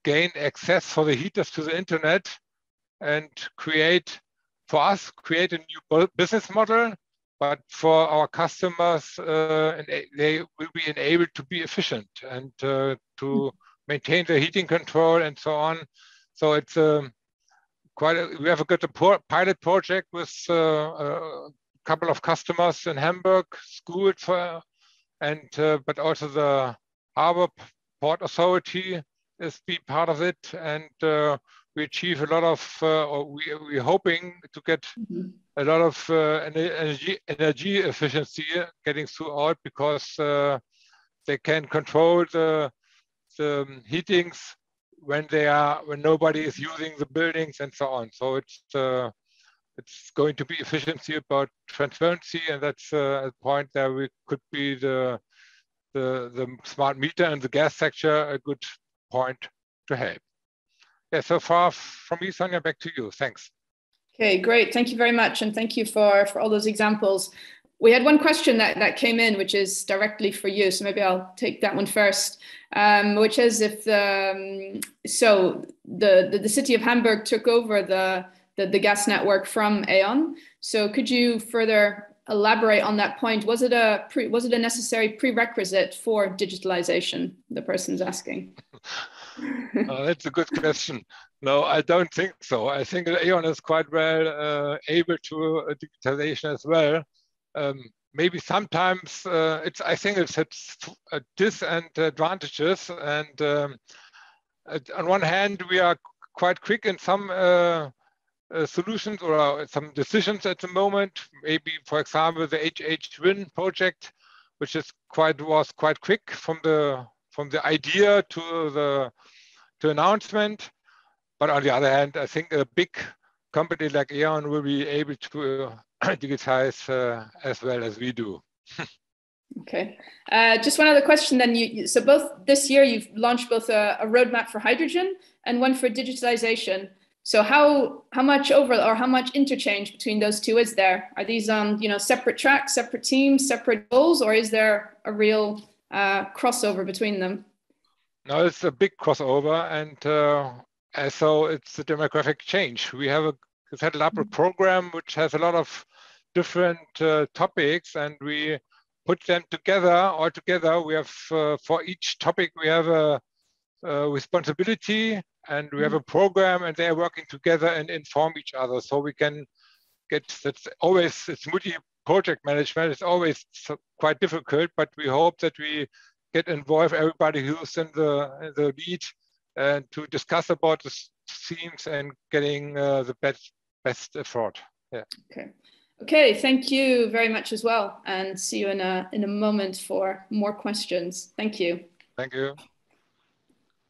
H: gain access for the heaters to the internet and create a new business model, but for our customers, they will be enabled to be efficient and to maintain the heating control and so on. So it's we have a good pilot project with a couple of customers in Hamburg, schools, but also the Harbor Port Authority is be part of it, and we achieve a lot of, we're hoping to get a lot of energy efficiency getting throughout, because they can control the heatings when nobody is using the buildings and so on. So it's going to be efficiency about transparency, and that's a point that we could be the smart meter and the gas sector a good point to help. Yeah, so far from me, Sonia, back to you. Thanks.
D: Okay, great. Thank you very much. And thank you for all those examples. We had one question that came in, which is directly for you. So maybe I'll take that one first, which is if the city of Hamburg took over the gas network from E.ON. So could you further elaborate on that point? Was it a necessary prerequisite for digitalization? The person's asking.
H: That's a good question. No, I don't think so. I think E.ON is quite well able to digitalization as well. Maybe sometimes I think it's disadvantages. And on one hand, we are quite quick in some solutions or some decisions at the moment. Maybe, for example, the HH Wind project, which was quite quick from the idea to the announcement. But on the other hand, I think a big company like E.ON will be able to digitize as well as we do.
D: Okay. Just one other question then. So both this year you've launched both a roadmap for hydrogen and one for digitalization. So how much how much interchange between those two is there? Are these separate tracks, separate teams, separate goals, or is there a real crossover between them?
H: No, it's a big crossover, and so it's a demographic change. We have set up a program which has a lot of different topics, and we put them together. All together, we have for each topic we have a responsibility, and we have a program, and they are working together and inform each other. So we can it's multi-project management. It's always quite difficult, but we hope that we get involved everybody who's in the lead and to discuss about the themes and getting the best effort. Yeah.
D: Okay. Thank you very much as well, and see you in a moment for more questions. Thank you.
H: Thank you.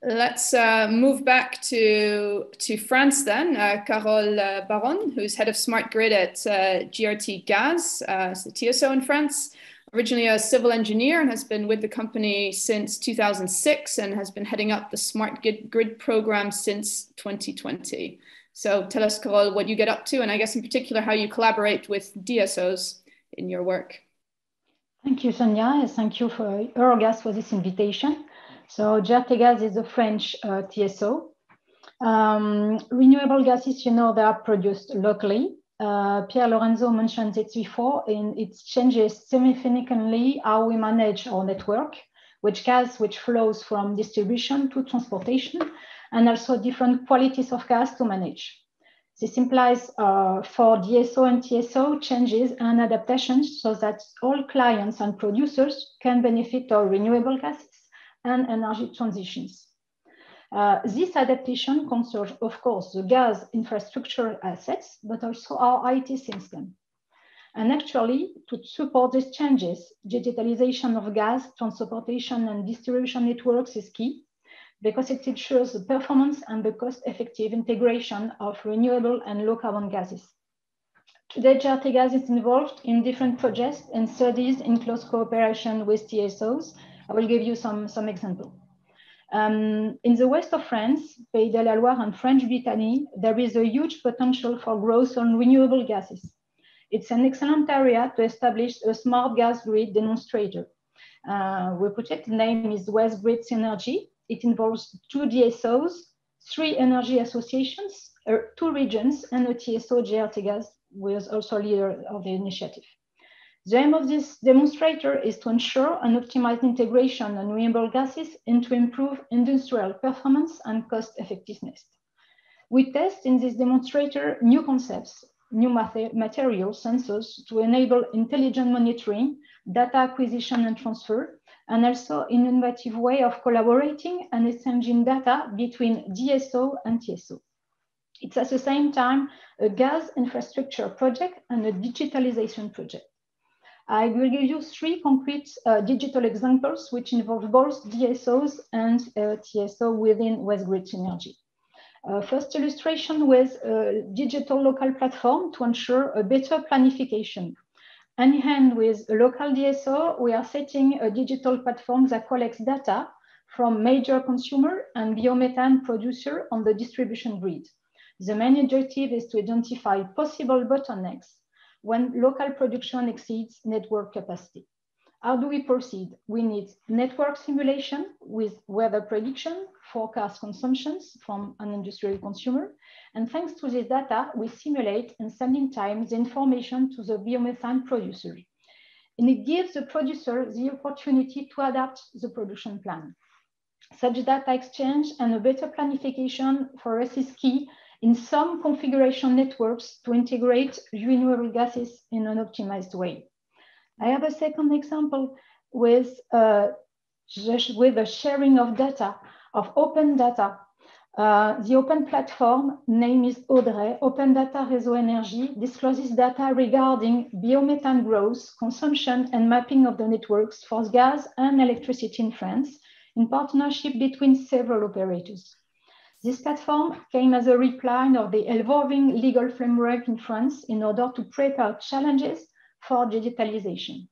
D: Let's move back to France then. Carole Baron, who's head of smart grid at GRT Gas, the TSO in France. Originally a civil engineer and has been with the company since 2006 and has been heading up the smart grid program since 2020. So tell us, Carole, what you get up to, and I guess in particular how you collaborate with DSOs in your work.
I: Thank you, Sonia, and thank you for Eurogas for this invitation. So GRT Gas is a French TSO. Renewable gases, they are produced locally. Pierre Lorenzo mentioned it before, and it changes significantly how we manage our network, which flows from distribution to transportation, and also different qualities of gas to manage. This implies for DSO and TSO changes and adaptations so that all clients and producers can benefit of renewable gases and energy transitions. This adaptation concerns, of course, the gas infrastructure assets, but also our IT system. And actually, to support these changes, digitalization of gas, transportation, and distribution networks is key because it ensures the performance and the cost-effective integration of renewable and low-carbon gases. Today, GRT Gas is involved in different projects and studies in close cooperation with TSOs. I will give you some examples. In the west of France, Pays de la Loire and French Brittany, there is a huge potential for growth on renewable gases. It's an excellent area to establish a smart gas grid demonstrator. The project name is West Grid Synergy. It involves 2 DSOs, 3 energy associations, 2 regions, and a TSO, GEODE, who is also leader of the initiative. The aim of this demonstrator is to ensure an optimized integration of renewable gases and to improve industrial performance and cost effectiveness. We test in this demonstrator new concepts, new materials, sensors to enable intelligent monitoring, data acquisition and transfer, and also an innovative way of collaborating and exchanging data between DSO and TSO. It's at the same time a gas infrastructure project and a digitalization project. I will give you 3 concrete digital examples which involve both DSOs and TSO within West Grid Synergy. First illustration with a digital local platform to ensure a better planification. Hand in hand with a local DSO, we are setting a digital platform that collects data from major consumer and biomethane producer on the distribution grid. The main objective is to identify possible bottlenecks when local production exceeds network capacity. How do we proceed? We need network simulation with weather prediction, forecast consumptions from an industrial consumer. And thanks to this data, we simulate and send in time the information to the biomethane producer. And it gives the producer the opportunity to adapt the production plan. Such data exchange and a better planification for us is key in some configuration networks to integrate renewable gases in an optimized way. I have a second example with the sharing of data, of open data. The open platform name is GEODE, Open Data Réseau Énergie, discloses data regarding biomethane growth, consumption, and mapping of the networks for gas and electricity in France in partnership between several operators. This platform came as a reply of the evolving legal framework in France in order to prepare challenges for digitalization.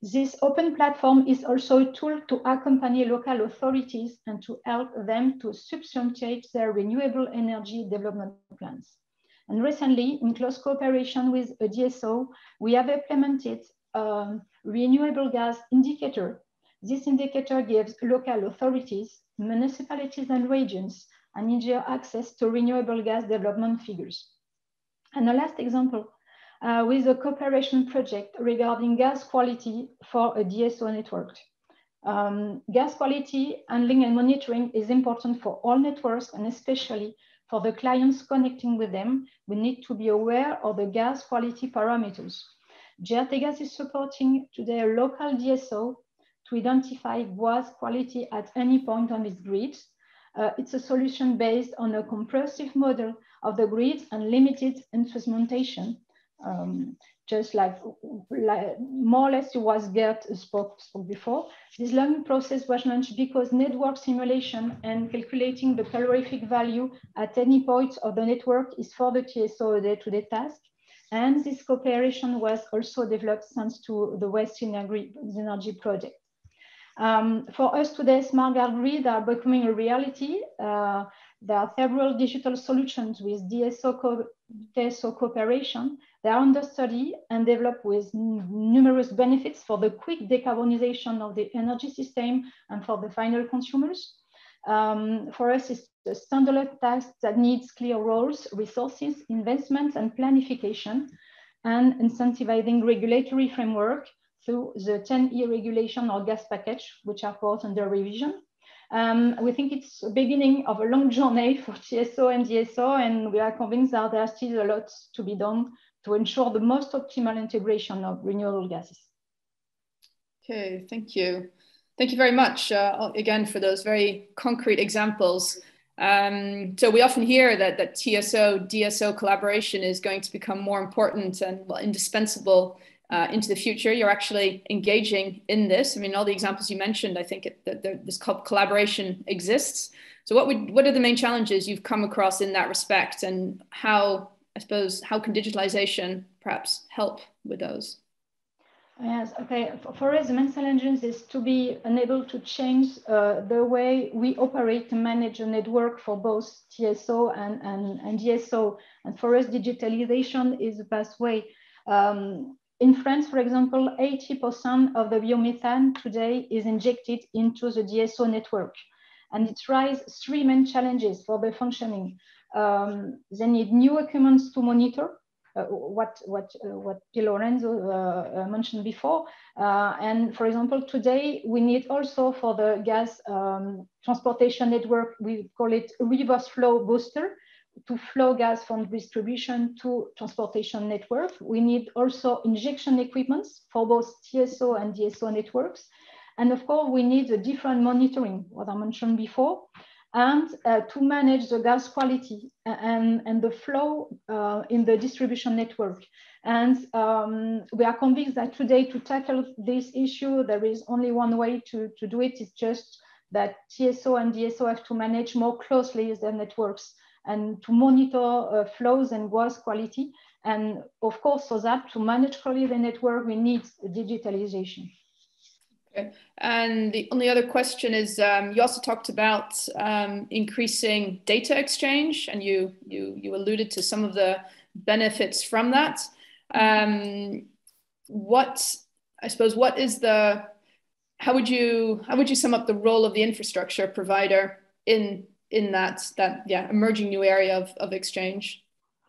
I: This open platform is also a tool to accompany local authorities and to help them to substantiate their renewable energy development plans. And recently, in close cooperation with a DSO, we have implemented a renewable gas indicator. This indicator gives local authorities, municipalities and regions an easier access to renewable gas development figures. And the last example, with a cooperation project regarding gas quality for a DSO network. Gas quality handling and monitoring is important for all networks and especially for the clients connecting with them. We need to be aware of the gas quality parameters. GEODE is supporting today a local DSO to identify gas quality at any point on its grid. It's a solution based on a comprehensive model of the grid and limited instrumentation. Just like more or less was Gert spoke before. This learning process was launched because network simulation and calculating the calorific value at any point of the network is for the TSO day-to-day task. And this cooperation was also developed thanks to the West Synergy project. For us today, smart gas grids are becoming a reality. There are several digital solutions with TSO cooperation. They are under study and developed with numerous benefits for the quick decarbonization of the energy system and for the final consumers. For us, it's a standalone task that needs clear roles, resources, investments, and planification, and incentivizing regulatory framework through the 10E regulation or gas package, which are both under revision. We think it's the beginning of a long journey for TSO and DSO, and we are convinced that there are still a lot to be done to ensure the most optimal integration of renewable gases.
D: Okay, thank you. Thank you very much, again, for those very concrete examples. So we often hear that TSO-DSO collaboration is going to become more important and indispensable into the future. You're actually engaging in this. I mean, all the examples you mentioned, I think this collaboration exists. So what are the main challenges you've come across in that respect, and how can digitalization perhaps help with those?
I: Yes, okay. For us, the main challenge is to be unable to change the way we operate and manage a network for both TSO and DSO. And for us, digitalization is the best way. In France, for example, 80% of the biomethane today is injected into the DSO network. And it raises three main challenges for the functioning. They need new equipment to monitor what Pier Lorenzo mentioned before. And for example, today we need also for the gas transportation network, we call it reverse flow booster, to flow gas from distribution to transportation network. We need also injection equipments for both TSO and DSO networks. And of course, we need a different monitoring, what I mentioned before, and to manage the gas quality and the flow in the distribution network. And we are convinced that today to tackle this issue, there is only one way to do it. It's just that TSO and DSO have to manage more closely their networks and to monitor flows and gas quality. And of course, for that, to manage clearly the network, we need digitalization.
D: Okay. And the only other question is, you also talked about increasing data exchange, and you alluded to some of the benefits from that. How would you sum up the role of the infrastructure provider in that emerging new area of exchange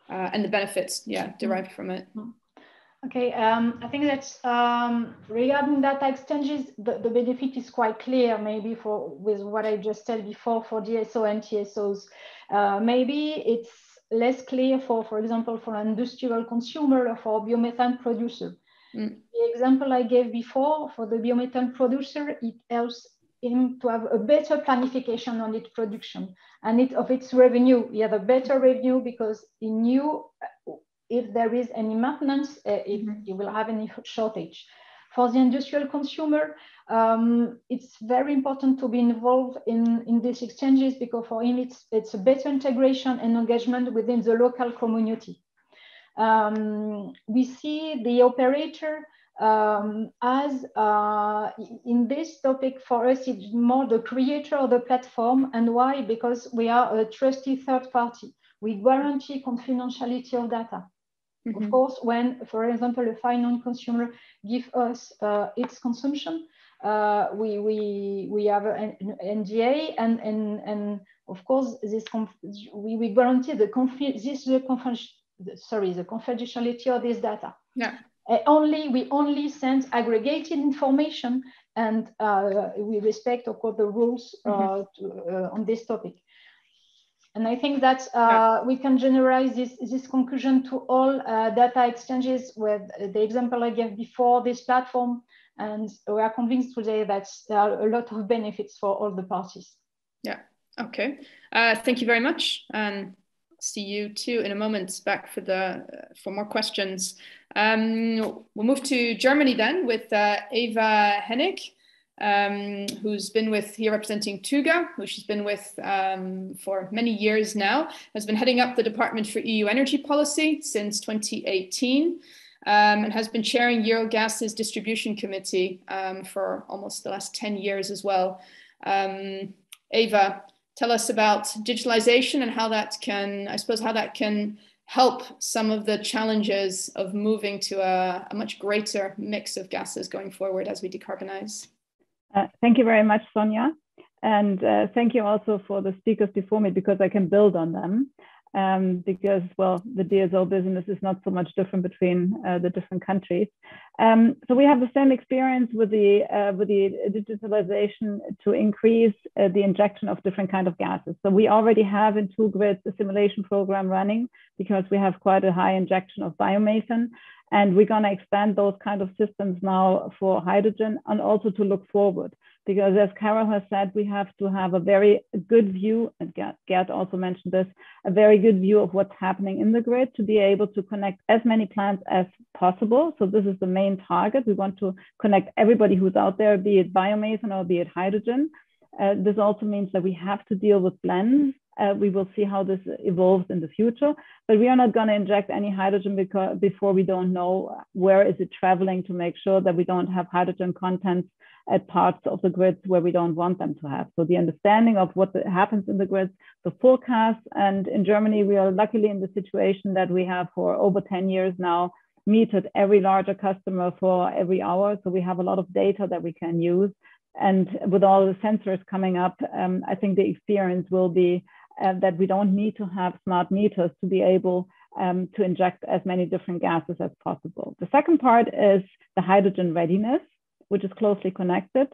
D: and the benefits derived from it?
I: Okay, I think that regarding data exchanges, the benefit is quite clear, maybe with what I just said before for DSO and TSOs. Maybe it's less clear for example, for an industrial consumer or for a biomethane producer. The example I gave before, for the biomethane producer, it helps him to have a better planification on its production and of its revenue. He has a better revenue because he knew if there is any maintenance, if you will have any shortage. For the industrial consumer, it's very important to be involved in these exchanges because for him it's a better integration and engagement within the local community. We see the operator as in this topic for us, it's more the creator of the platform. And why? Because we are a trusted third party. We guarantee confidentiality of data. Of course, when, for example, a final consumer gives us its consumption, we have an NDA, and of course, we guarantee the confidentiality of this data.
D: Yeah.
I: We only send aggregated information, and we respect, of course, the rules on this topic. And I think that we can generalize this conclusion to all data exchanges with the example I gave before, this platform. And we are convinced today that there are a lot of benefits for all the parties.
D: Yeah, okay. Thank you very much. And see you too in a moment back for more questions. We'll move to Germany then with Eva Hennig. Who's been here representing TÜGA, who she's been with for many years now, has been heading up the Department for EU Energy Policy since 2018, and has been chairing Eurogas's distribution committee for almost the last 10 years as well. Eva, tell us about digitalization and how that can help some of the challenges of moving to a much greater mix of gases going forward as we decarbonize.
J: Thank you very much, Sonia. And thank you also for the speakers before me, because I can build on them. Because, well, the DSO business is not so much different between the different countries. So we have the same experience with the digitalization to increase the injection of different kinds of gases. So we already have in 2 grids a simulation program running because we have quite a high injection of biomethane. And we're going to expand those kind of systems now for hydrogen and also to look forward. Because as Carol has said, we have to have a very good view, and Gerd also mentioned this, a very good view of what's happening in the grid to be able to connect as many plants as possible. So this is the main target. We want to connect everybody who's out there, be it biomethane or be it hydrogen. This also means that we have to deal with blends We will see how this evolves in the future, but we are not going to inject any hydrogen before we don't know where is it traveling, to make sure that we don't have hydrogen contents at parts of the grids where we don't want them to have. So the understanding of what happens in the grids, the forecast, and in Germany, we are luckily in the situation that we have for over 10 years now metered every larger customer for every hour. So we have a lot of data that we can use. And with all the sensors coming up, I think the experience will be that we don't need to have smart meters to be able to inject as many different gases as possible. The second part is the hydrogen readiness, which is closely connected.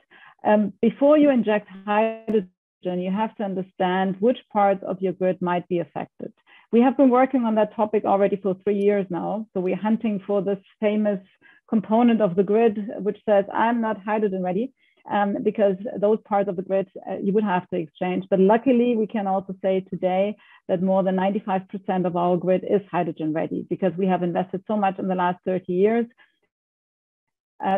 J: Before you inject hydrogen, you have to understand which parts of your grid might be affected. We have been working on that topic already for 3 years now. So we're hunting for this famous component of the grid, which says, I'm not hydrogen ready, because those parts of the grid you would have to exchange. But luckily, we can also say today that more than 95% of our grid is hydrogen ready, because we have invested so much in the last 30 years.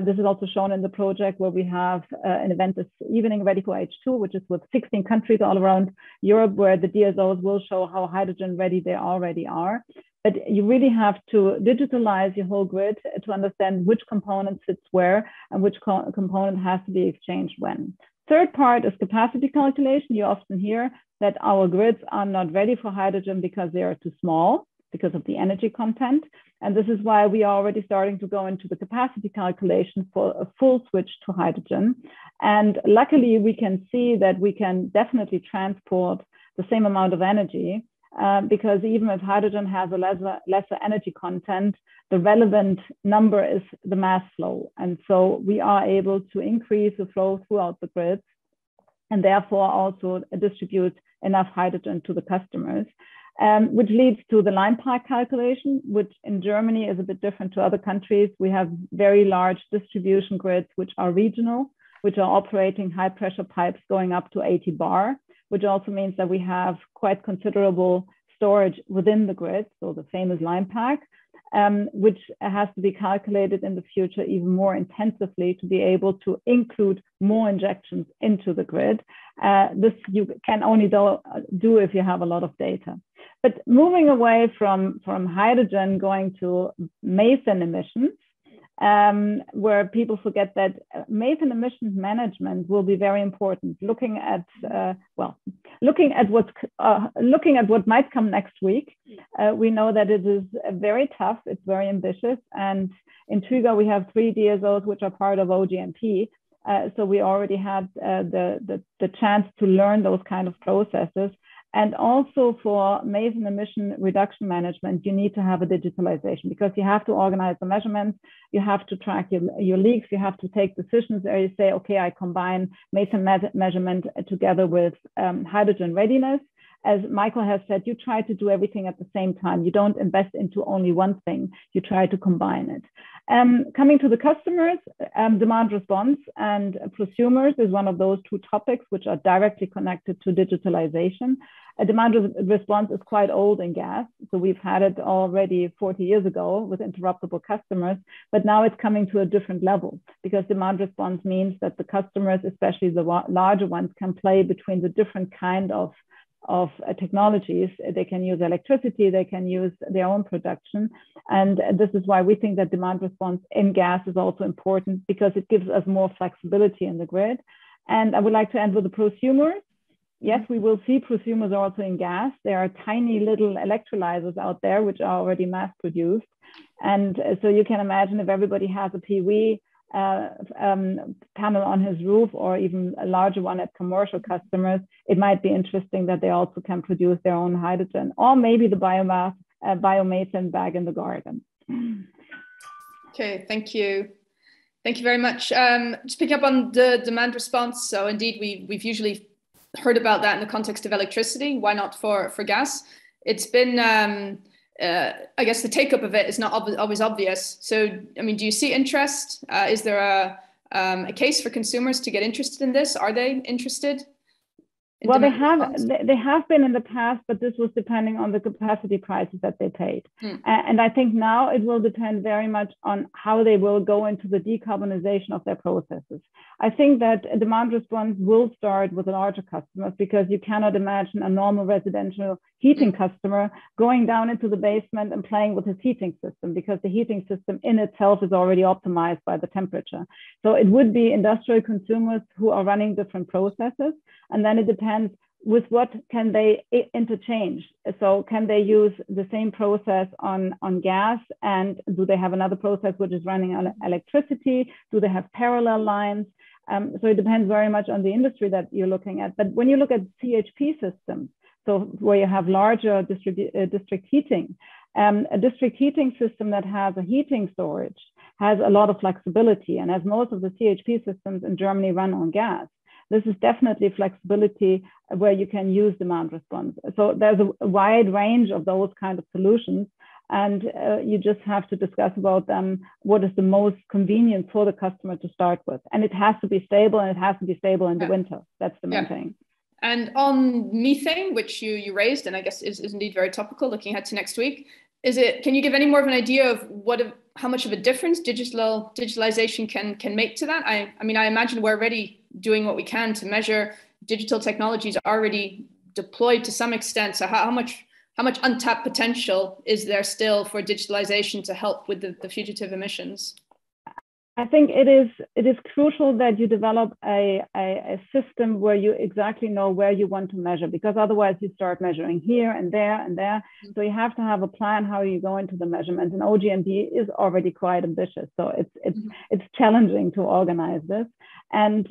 J: This is also shown in the project where we have an event this evening, Ready for H2, which is with 16 countries all around Europe, where the DSOs will show how hydrogen ready they already are. But you really have to digitalize your whole grid to understand which component sits where and which component has to be exchanged when. Third part is capacity calculation. You often hear that our grids are not ready for hydrogen because they are too small, because of the energy content. And this is why we are already starting to go into the capacity calculation for a full switch to hydrogen. And luckily, we can see that we can definitely transport the same amount of energy, because even if hydrogen has a lesser energy content, the relevant number is the mass flow. And so we are able to increase the flow throughout the grid, and therefore also distribute enough hydrogen to the customers. Which leads to the line pack calculation, which in Germany is a bit different to other countries. We have very large distribution grids, which are regional, which are operating high pressure pipes going up to 80 bar, which also means that we have quite considerable storage within the grid. So the famous line pack, which has to be calculated in the future even more intensively to be able to include more injections into the grid. This you can only do if you have a lot of data. But moving away from hydrogen, going to methane emissions, where people forget that methane emissions management will be very important. Looking at what might come next week, we know that it is very tough. It's very ambitious, and in Tüga we have 3 DSOs which are part of OGMP. So we already had the chance to learn those kind of processes. And also for methane emission reduction management, you need to have a digitalization, because you have to organize the measurements, you have to track your leaks, you have to take decisions where you say, okay, I combine methane measurement together with hydrogen readiness. As Michael has said, you try to do everything at the same time. You don't invest into only one thing, you try to combine it. Coming to the customers, demand response and prosumers is one of those 2 topics which are directly connected to digitalization. A demand response is quite old in gas. So we've had it already 40 years ago with interruptible customers, but now it's coming to a different level, because demand response means that the customers, especially the larger ones, can play between the different kind of technologies. They can use electricity, they can use their own production. And this is why we think that demand response in gas is also important, because it gives us more flexibility in the grid. And I would like to end with the prosumers. Yes, we will see prosumers also in gas. There are tiny little electrolyzers out there which are already mass produced. And so you can imagine if everybody has a PV panel on his roof, or even a larger one at commercial customers, it might be interesting that they also can produce their own hydrogen, or maybe the biomethane bag in the garden.
D: Okay, thank you. Thank you very much. Just pick up on the demand response. So indeed, we've usually heard about that in the context of electricity. Why not for gas? It's been, I guess the take-up of it is not always obvious. So, I mean, do you see interest? Is there a case for consumers to get interested in this? Are they interested?
J: Well, they have been in the past, but this was depending on the capacity prices that they paid. And I think now it will depend very much on how they will go into the decarbonization of their processes. I think that demand response will start with the larger customers, because you cannot imagine a normal residential heating customer going down into the basement and playing with his heating system, because the heating system in itself is already optimized by the temperature. So it would be industrial consumers who are running different processes. And then it depends with what can they interchange. So can they use the same process on gas, and do they have another process which is running on electricity? Do they have parallel lines? So it depends very much on the industry that you're looking at. But when you look at CHP systems, so where you have larger district heating, a district heating system that has a heating storage has a lot of flexibility. And as most of the CHP systems in Germany run on gas, this is definitely flexibility where you can use demand response. So there's a wide range of those kind of solutions, and you just have to discuss about them, what is the most convenient for the customer to start with. And it has to be stable, and it has to be stable in the winter. That's the main thing.
D: And on methane, which you raised, and I guess is indeed very topical, looking ahead to next week, can you give any more of an idea of how much of a difference digitalization can make to that? I mean, I imagine we're already doing what we can to measure. Digital technologies are already deployed to some extent. So how much untapped potential is there still for digitalization to help with the fugitive emissions?
J: I think it is crucial that you develop a system where you exactly know where you want to measure, because otherwise you start measuring here and there and there. So you have to have a plan how you go into the measurements, and OGMD is already quite ambitious. So it's challenging to organize this. And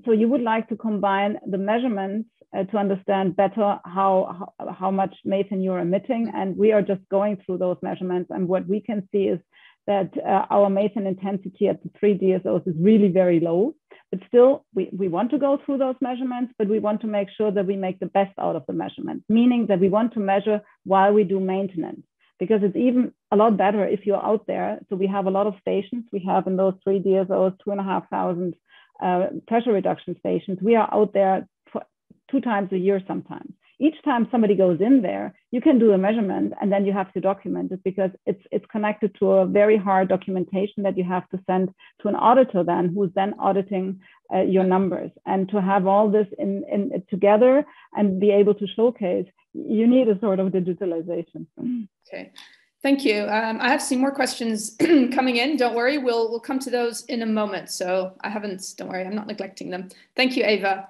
J: so you would like to combine the measurements to understand better how much methane you're emitting. And we are just going through those measurements. And what we can see is that our methane intensity at the 3 DSOs is really very low. But still, we want to go through those measurements, but we want to make sure that we make the best out of the measurements, meaning that we want to measure while we do maintenance, because it's even a lot better if you're out there. So we have a lot of stations. We have in those 3 DSOs 2,500 pressure reduction stations. We are out there 2 times a year sometimes. Each time somebody goes in there, you can do a measurement, and then you have to document it, because it's connected to a very hard documentation that you have to send to an auditor then, who's then auditing your numbers. And to have all this in together and be able to showcase, you need a sort of digitalization.
D: Okay. Thank you. I have some more questions coming in. Don't worry, we'll come to those in a moment. So don't worry, I'm not neglecting them. Thank you, Eva.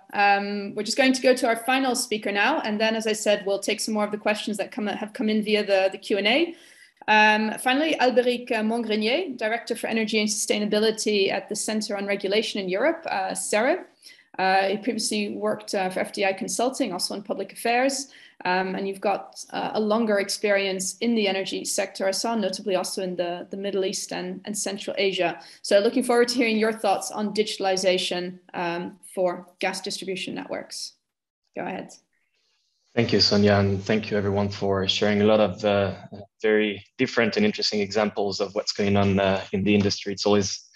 D: We're just going to go to our final speaker now. And then, as I said, we'll take some more of the questions that have come in via the Q&A. Finally, Alberic Mongrenier, Director for Energy and Sustainability at the Center on Regulation in Europe, CERE. He previously worked for FDI Consulting, also in public affairs. And you've got a longer experience in the energy sector, I saw, notably also in the Middle East and Central Asia. So looking forward to hearing your thoughts on digitalization for gas distribution networks. Go ahead.
K: Thank you, Sonia, and thank you everyone for sharing a lot of very different and interesting examples of what's going on in the industry. It's always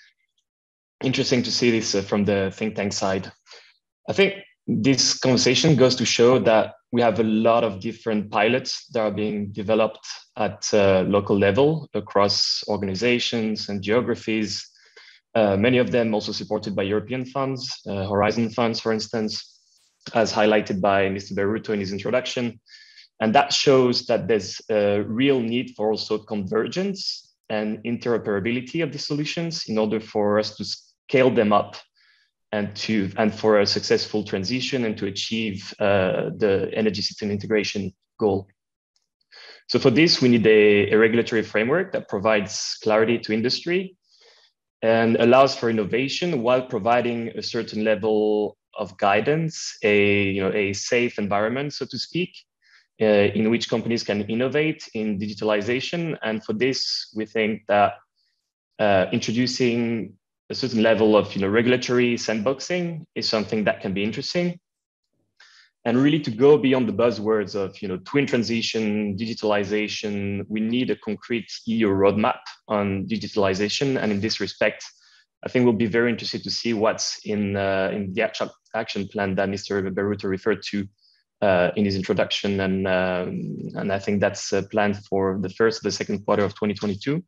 K: interesting to see this from the think tank side. I think this conversation goes to show that we have a lot of different pilots that are being developed at local level across organizations and geographies. Many of them also supported by European funds, Horizon funds, for instance, as highlighted by Mr. Beruto in his introduction. And that shows that there's a real need for also convergence and interoperability of the solutions in order for us to scale them up and for a successful transition and to achieve the energy system integration goal. So for this, we need a regulatory framework that provides clarity to industry and allows for innovation while providing a certain level of guidance, a safe environment, so to speak, in which companies can innovate in digitalization. And for this, we think that introducing a certain level of regulatory sandboxing is something that can be interesting. And really to go beyond the buzzwords of twin transition, digitalization, we need a concrete EU roadmap on digitalization. And in this respect, I think we'll be very interested to see what's in the action plan that Mr. Beruto referred to in his introduction. And I think that's planned for the second quarter of 2022.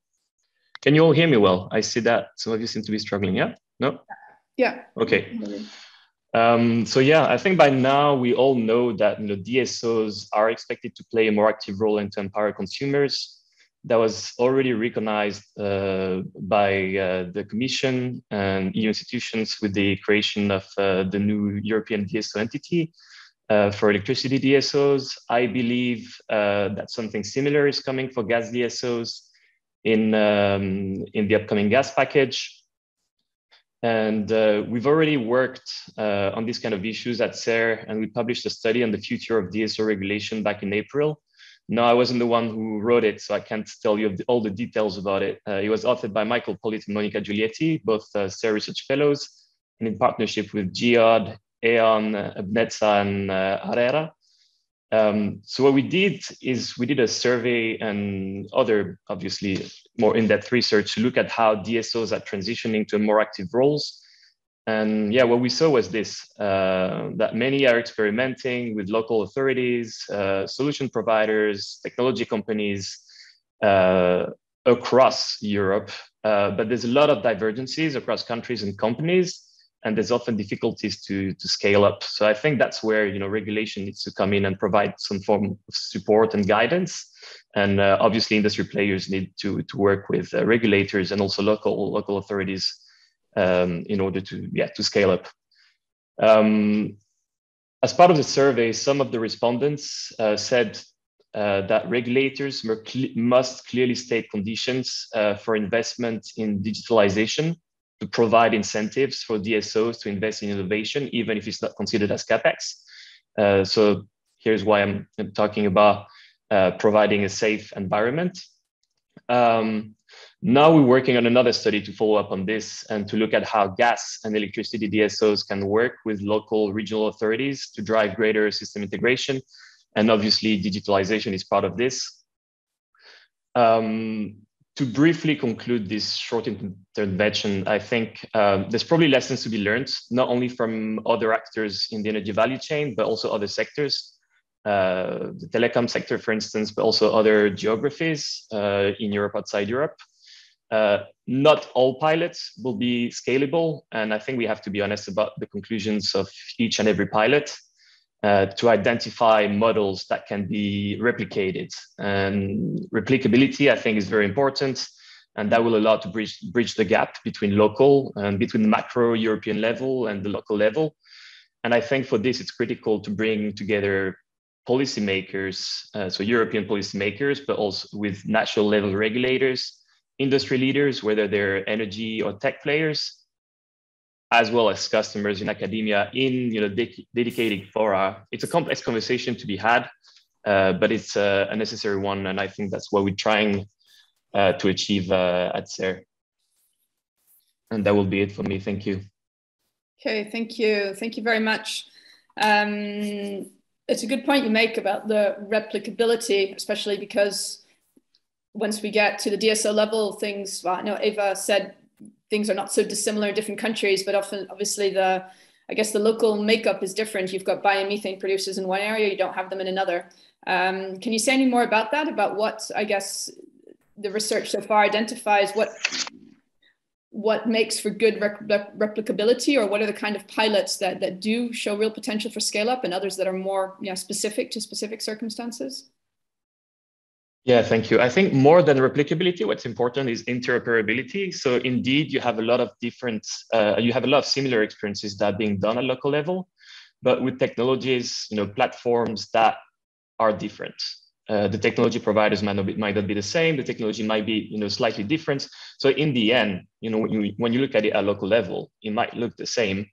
K: Can you all hear me well? I see that some of you seem to be struggling, yeah? No?
D: Yeah.
K: Okay. So yeah, I think by now we all know that DSOs are expected to play a more active role and to empower consumers. That was already recognized by the Commission and EU institutions with the creation of the new European DSO entity for electricity DSOs. I believe that something similar is coming for gas DSOs in the upcoming gas package. And we've already worked on these kind of issues at CER, and we published a study on the future of DSO regulation back in April. No, I wasn't the one who wrote it, so I can't tell you all the details about it. It was authored by Michael Pollitt and Monica Giulietti, both CER research fellows, and in partnership with GEODE, E.ON, Abnetsa, and Herrera. So what we did is we did a survey and other, obviously, more in-depth research to look at how DSOs are transitioning to more active roles. And yeah, what we saw was this, that many are experimenting with local authorities, solution providers, technology companies across Europe, but there's a lot of divergences across countries and companies, and there's often difficulties to scale up. So I think that's where regulation needs to come in and provide some form of support and guidance. And obviously industry players need to work with regulators and also local authorities in order to scale up. As part of the survey, some of the respondents said that regulators must clearly state conditions for investment in digitalization to provide incentives for DSOs to invest in innovation, even if it's not considered as CapEx. So here's why I'm talking about providing a safe environment. Now we're working on another study to follow up on this and to look at how gas and electricity DSOs can work with local regional authorities to drive greater system integration. And obviously digitalization is part of this. To briefly conclude this short intervention, I think there's probably lessons to be learned, not only from other actors in the energy value chain, but also other sectors, the telecom sector, for instance, but also other geographies in Europe, outside Europe. Not all pilots will be scalable. And I think we have to be honest about the conclusions of each and every pilot to identify models that can be replicated. And replicability, I think, is very important. And that will allow to bridge the gap between local and between the macro European level and the local level. And I think for this, it's critical to bring together policymakers, so European policymakers, but also with national level regulators, industry leaders, whether they're energy or tech players, as well as customers in academia in dedicated fora. It's a complex conversation to be had, but it's a necessary one. And I think that's what we're trying to achieve at CER. And that will be it for me. Thank you.
D: Okay, thank you. Thank you very much. It's a good point you make about the replicability, especially because once we get to the DSO level, things, well, I know Eva said things are not so dissimilar in different countries, but often, obviously, I guess the local makeup is different. You've got biomethane producers in one area, you don't have them in another. Can you say any more about that, about what, I guess, the research so far identifies, what makes for good replicability, or what are the kind of pilots that do show real potential for scale up and others that are more specific to specific circumstances?
K: Yeah, thank you. I think more than replicability, what's important is interoperability. So indeed, you have a lot of similar experiences that are being done at local level, but with technologies, platforms that are different. The technology providers might not be the same. The technology might be, slightly different. So in the end, when you look at it at local level, it might look the same.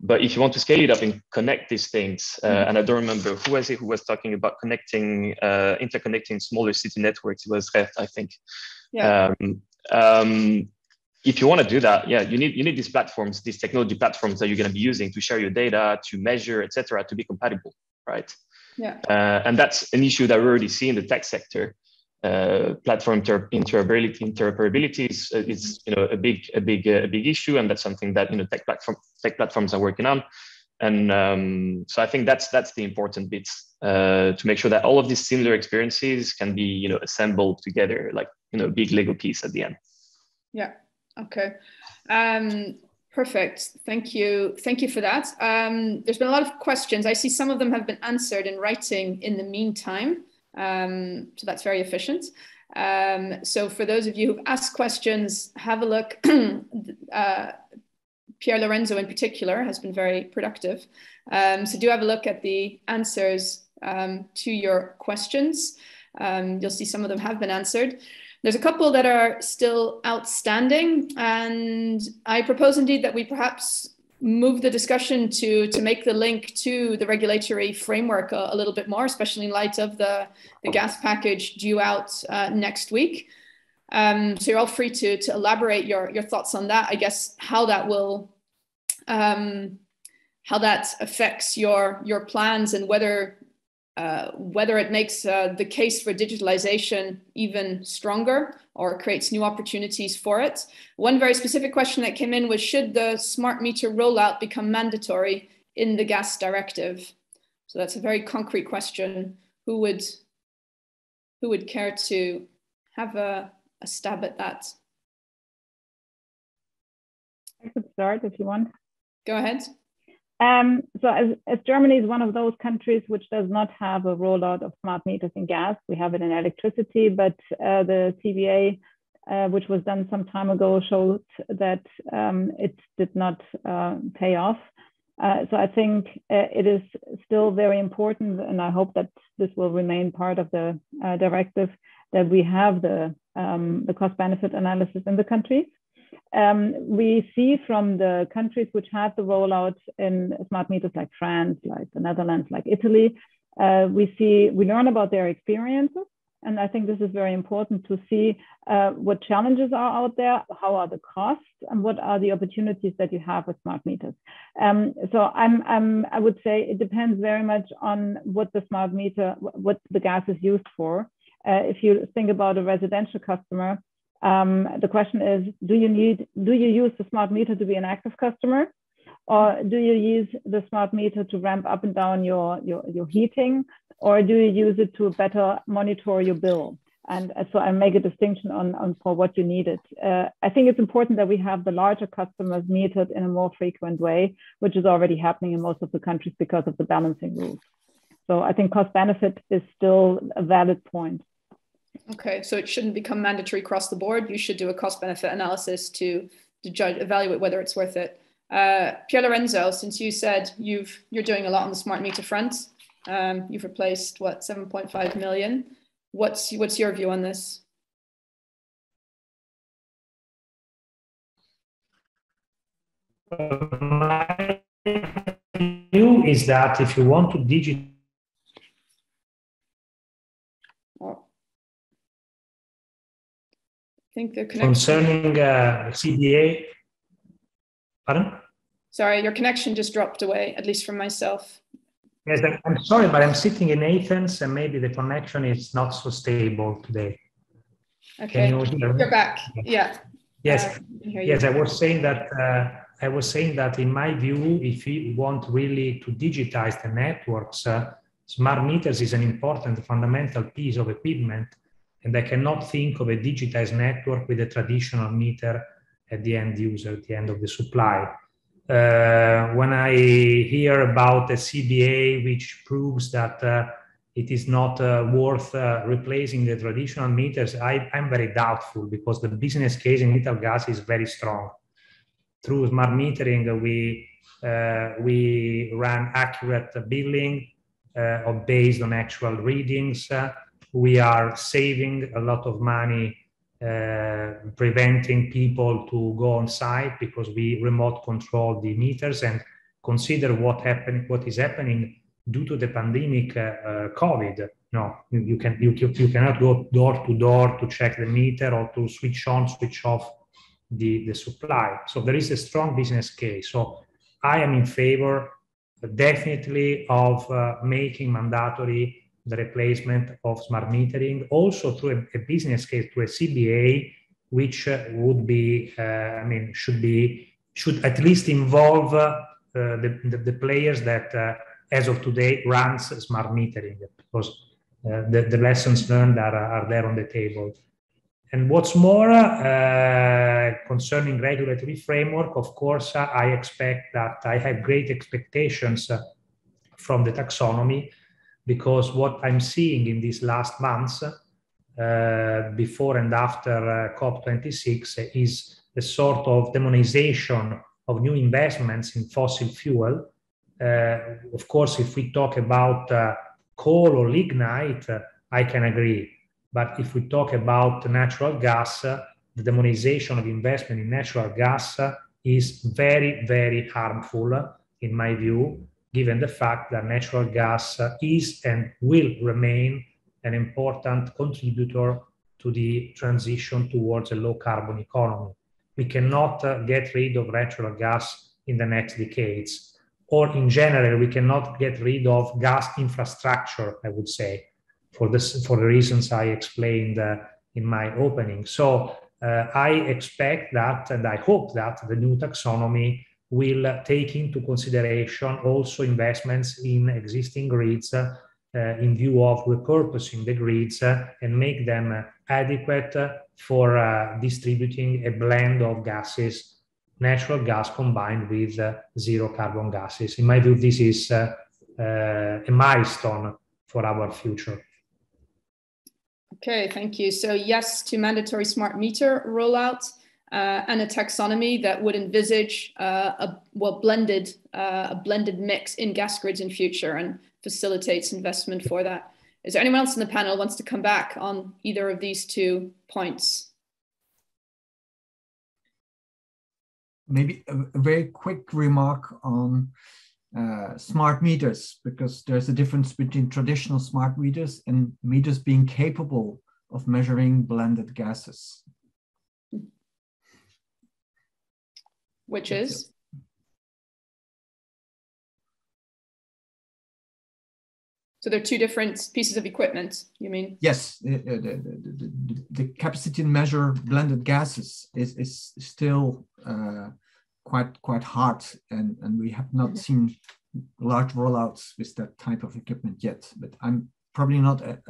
K: But if you want to scale it up and connect these things, and I don't remember who was talking about interconnecting smaller city networks. It was Reft, I think. Yeah. If you want to do that, yeah, you need these platforms, these technology platforms that you're going to be using to share your data, to measure, etc., to be compatible, right? Yeah. And that's an issue that we already see in the tech sector. Platform interoperability is a big issue, and that's something that tech platforms are working on. And so I think that's the important bit to make sure that all of these similar experiences can be assembled together like big Lego piece at the end.
D: Yeah. Okay. Perfect. Thank you. Thank you for that. There's been a lot of questions. I see some of them have been answered in writing in the meantime. So that's very efficient. So for those of you who've asked questions, have a look. Pierre Lorenzo in particular has been very productive. So do have a look at the answers to your questions. You'll see some of them have been answered. There's a couple that are still outstanding, and I propose indeed that we perhaps move the discussion to make the link to the regulatory framework a little bit more, especially in light of the gas package due out next week. So you're all free to elaborate your thoughts on that. I guess how that will, how that affects your plans, and whether it makes the case for digitalization even stronger or creates new opportunities for it. One very specific question that came in was, should the smart meter rollout become mandatory in the gas directive? So that's a very concrete question. Who would care to have a stab at that?
J: I could start if you want.
D: Go ahead.
J: So as Germany is one of those countries which does not have a rollout of smart meters in gas, we have it in electricity, but the CBA, which was done some time ago, showed that it did not pay off. So I think it is still very important, and I hope that this will remain part of the directive, that we have the cost-benefit analysis in the countries. We see from the countries which have the rollout in smart meters, like France, like the Netherlands, like Italy, we learn about their experiences. And I think this is very important to see what challenges are out there, how are the costs, and what are the opportunities that you have with smart meters. So I would say it depends very much on what the smart meter, what the gas is used for. If you think about a residential customer, the question is, do you use the smart meter to be an active customer, or do you use the smart meter to ramp up and down your heating, or do you use it to better monitor your bill? And so I make a distinction on for what you need it. I think it's important that we have the larger customers metered in a more frequent way, which is already happening in most of the countries because of the balancing rules. So I think cost benefit is still a valid point.
D: Okay, so it shouldn't become mandatory across the board. You should do a cost benefit analysis to evaluate whether it's worth it. Pier Lorenzo, since you said you're doing a lot on the smart meter front, you've replaced what, 7.5 million. What's your view on this?
F: My view is that if you want to digitize,
D: I think the connection
F: concerning CDA, pardon?
D: Sorry, your connection just dropped away, at least from myself.
F: Yes, I'm sorry, but I'm sitting in Athens and maybe the connection is not so stable today.
D: Okay,
F: Can you hear me?
D: You're back. Yeah.
F: Yes. Yes, I was saying that in my view, if we want really to digitize the networks, smart meters is an important fundamental piece of equipment, and I cannot think of a digitized network with a traditional meter at the end user, at the end of the supply. When I hear about the CBA, which proves that it is not worth replacing the traditional meters, I'm very doubtful, because the business case in Italgas is very strong. Through smart metering, we run accurate billing based on actual readings. We are saving a lot of money, preventing people to go on site, because we remote control the meters and consider what is happening due to the pandemic, COVID. No, you cannot go door to door to check the meter or to switch on, switch off the supply. So there is a strong business case. So I am in favor, definitely, of making mandatory the replacement of smart metering, also through a business case, to a CBA, which would be, should at least involve the players that, as of today, runs smart metering, because the lessons learned are there on the table. And what's more, concerning regulatory framework, of course, I expect that I have great expectations from the taxonomy, because what I'm seeing in these last months, before and after COP26, is a sort of demonization of new investments in fossil fuel. Of course, if we talk about coal or lignite, I can agree. But if we talk about natural gas, the demonization of investment in natural gas is very, very harmful, in my view, given the fact that natural gas is and will remain an important contributor to the transition towards a low carbon economy. We cannot get rid of natural gas in the next decades, or in general, we cannot get rid of gas infrastructure, I would say, for the reasons I explained in my opening. So I expect that, and I hope that the new taxonomy will take into consideration also investments in existing grids in view of repurposing the grids and make them adequate for distributing a blend of gases, natural gas combined with zero carbon gases. In my view, this is a milestone for our future.
D: Okay, thank you. So yes to mandatory smart meter rollout and a taxonomy that would envisage a blended mix in gas grids in future and facilitates investment for that. Is there anyone else in the panel who wants to come back on either of these 2 points?
G: Maybe a very quick remark on smart meters, because there's a difference between traditional smart meters and meters being capable of measuring blended gases.
D: Which is? So they're 2 different pieces of equipment, you mean?
G: Yes, the capacity to measure blended gases is still quite hard, and we have not seen large rollouts with that type of equipment yet. But I'm probably not a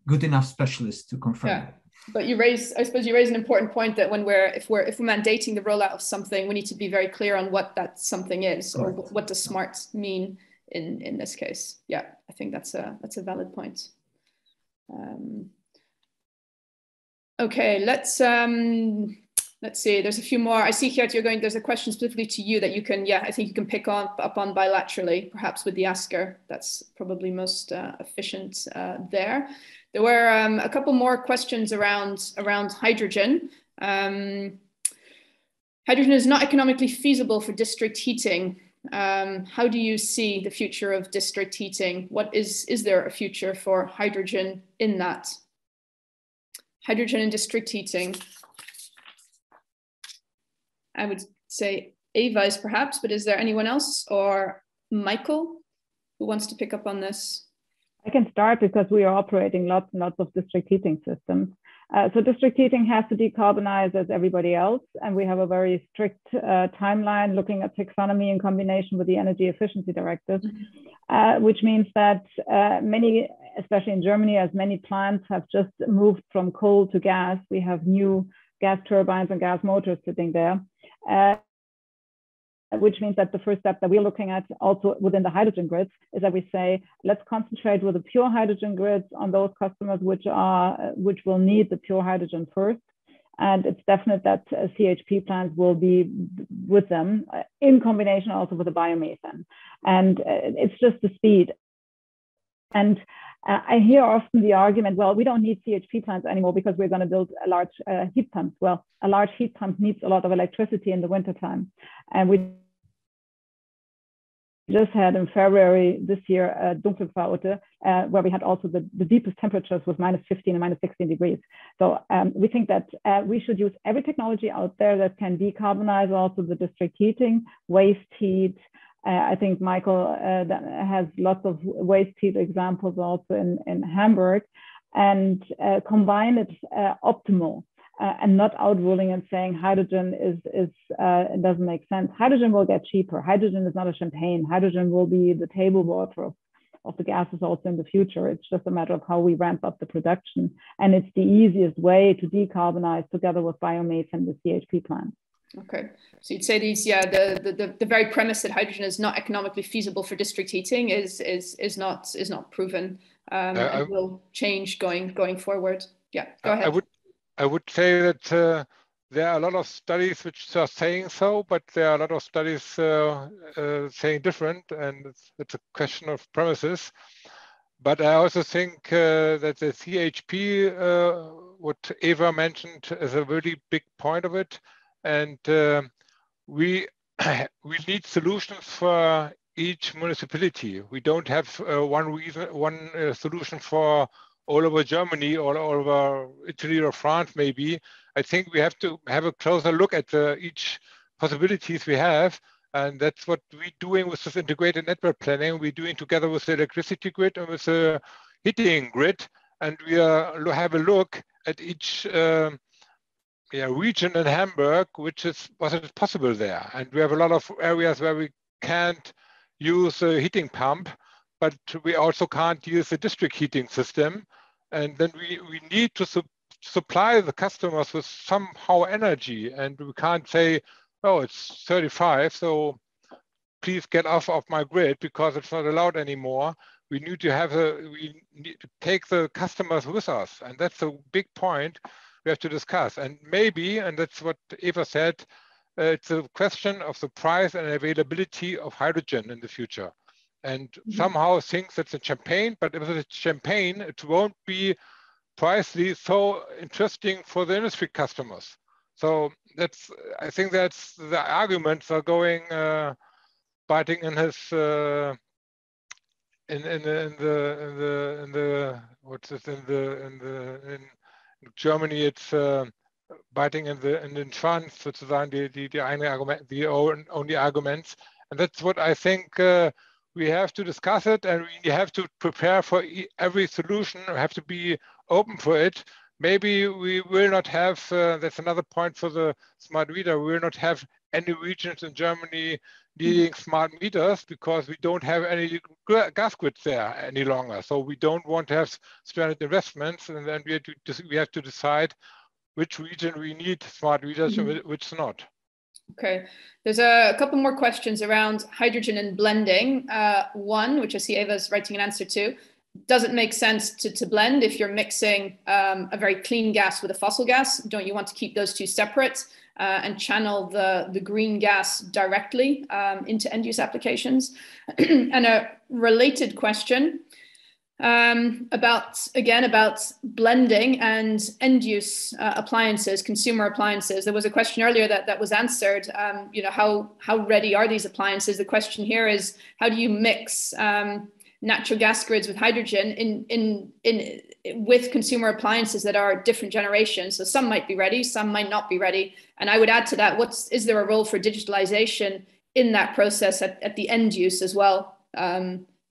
G: good enough specialist to confirm.
D: Yeah. But I suppose you raise an important point that if we're mandating the rollout of something, we need to be very clear on what that something is. Correct. Or what does smart mean in this case. Yeah, I think that's a valid point. Okay, let's see. There's a few more. I see here there's a question specifically to you that you can, I think you can pick up on bilaterally, perhaps with the asker. That's probably most efficient there. There were a couple more questions around hydrogen. Hydrogen is not economically feasible for district heating. How do you see the future of district heating? Is there a future for hydrogen in that? Hydrogen in district heating. I would say Ava is perhaps, but is there anyone else, or Michael who wants to pick up on this?
J: I can start because we are operating lots and lots of district heating systems. So district heating has to decarbonize as everybody else, and we have a very strict timeline looking at taxonomy in combination with the energy efficiency directives, which means that many, especially in Germany, as many plants have just moved from coal to gas, we have new gas turbines and gas motors sitting there. Which means that the first step that we're looking at also within the hydrogen grids is that we say, let's concentrate with the pure hydrogen grids on those customers which will need the pure hydrogen first. And it's definite that CHP plants will be with them in combination also with the biomethane. And it's just the speed. And I hear often the argument, well, we don't need CHP plants anymore because we're going to build a large heat pump. Well, a large heat pump needs a lot of electricity in the wintertime. And we just had in February this year a Dunkelflaute, where we had also the deepest temperatures with -15 and -16 degrees. So we think that we should use every technology out there that can decarbonize also the district heating, waste heat. I think Michael has lots of waste heat examples also in Hamburg, and combine it optimal. And not outruling and saying hydrogen it doesn't make sense. Hydrogen will get cheaper. Hydrogen is not a champagne. Hydrogen will be the table water the gases also in the future. It's just a matter of how we ramp up the production. And it's the easiest way to decarbonize together with biomass and the CHP plants.
D: Okay, so you'd say these, yeah, the very premise that hydrogen is not economically feasible for district heating is not proven, and will change going forward. Yeah, go ahead.
H: I would say that there are a lot of studies which are saying so, but there are a lot of studies saying different, and it's a question of premises. But I also think that the CHP, what Eva mentioned, is a really big point of it. And we need solutions for each municipality. We don't have one solution for all over Germany or all over Italy or France, maybe. I think we have to have a closer look at each possibilities we have. And that's what we're doing with this integrated network planning. We're doing together with the electricity grid and with the heating grid. And we have a look at each region in Hamburg, what is possible there. And we have a lot of areas where we can't use a heating pump, but we also can't use a district heating system. And then we need to supply the customers with somehow energy. And we can't say, oh, it's 35, so please get off of my grid because it's not allowed anymore. We need to take the customers with us. And that's a big point we have to discuss. And maybe, and that's what Eva said, it's a question of the price and availability of hydrogen in the future. And somehow thinks it's a champagne, but if it's champagne, it won't be pricely so interesting for the industry customers. So I think that's the arguments are going biting in his in Germany, it's biting in the Schwanz, sozusagen the only arguments. And that's what I think we have to discuss it, and we have to prepare for every solution, have to be open for it. Maybe we will not have, that's another point for the smart meter, we will not have any regions in Germany needing smart meters because we don't have any gas grids there any longer. So we don't want to have stranded investments, and then we have to decide which region we need smart meters and which not.
D: Okay, there's a couple more questions around hydrogen and blending. One, which I see Eva's writing an answer to, does it make sense to blend if you're mixing a very clean gas with a fossil gas? Don't you want to keep those two separate and channel the green gas directly into end-use applications? And a related question about blending and end-use appliances, consumer appliances. There was a question earlier that was answered. How ready are these appliances? The question here is, how do you mix natural gas grids with hydrogen with consumer appliances that are different generations? So some might be ready, some might not be ready. And I would add to that, is there a role for digitalization in that process at the end use as well,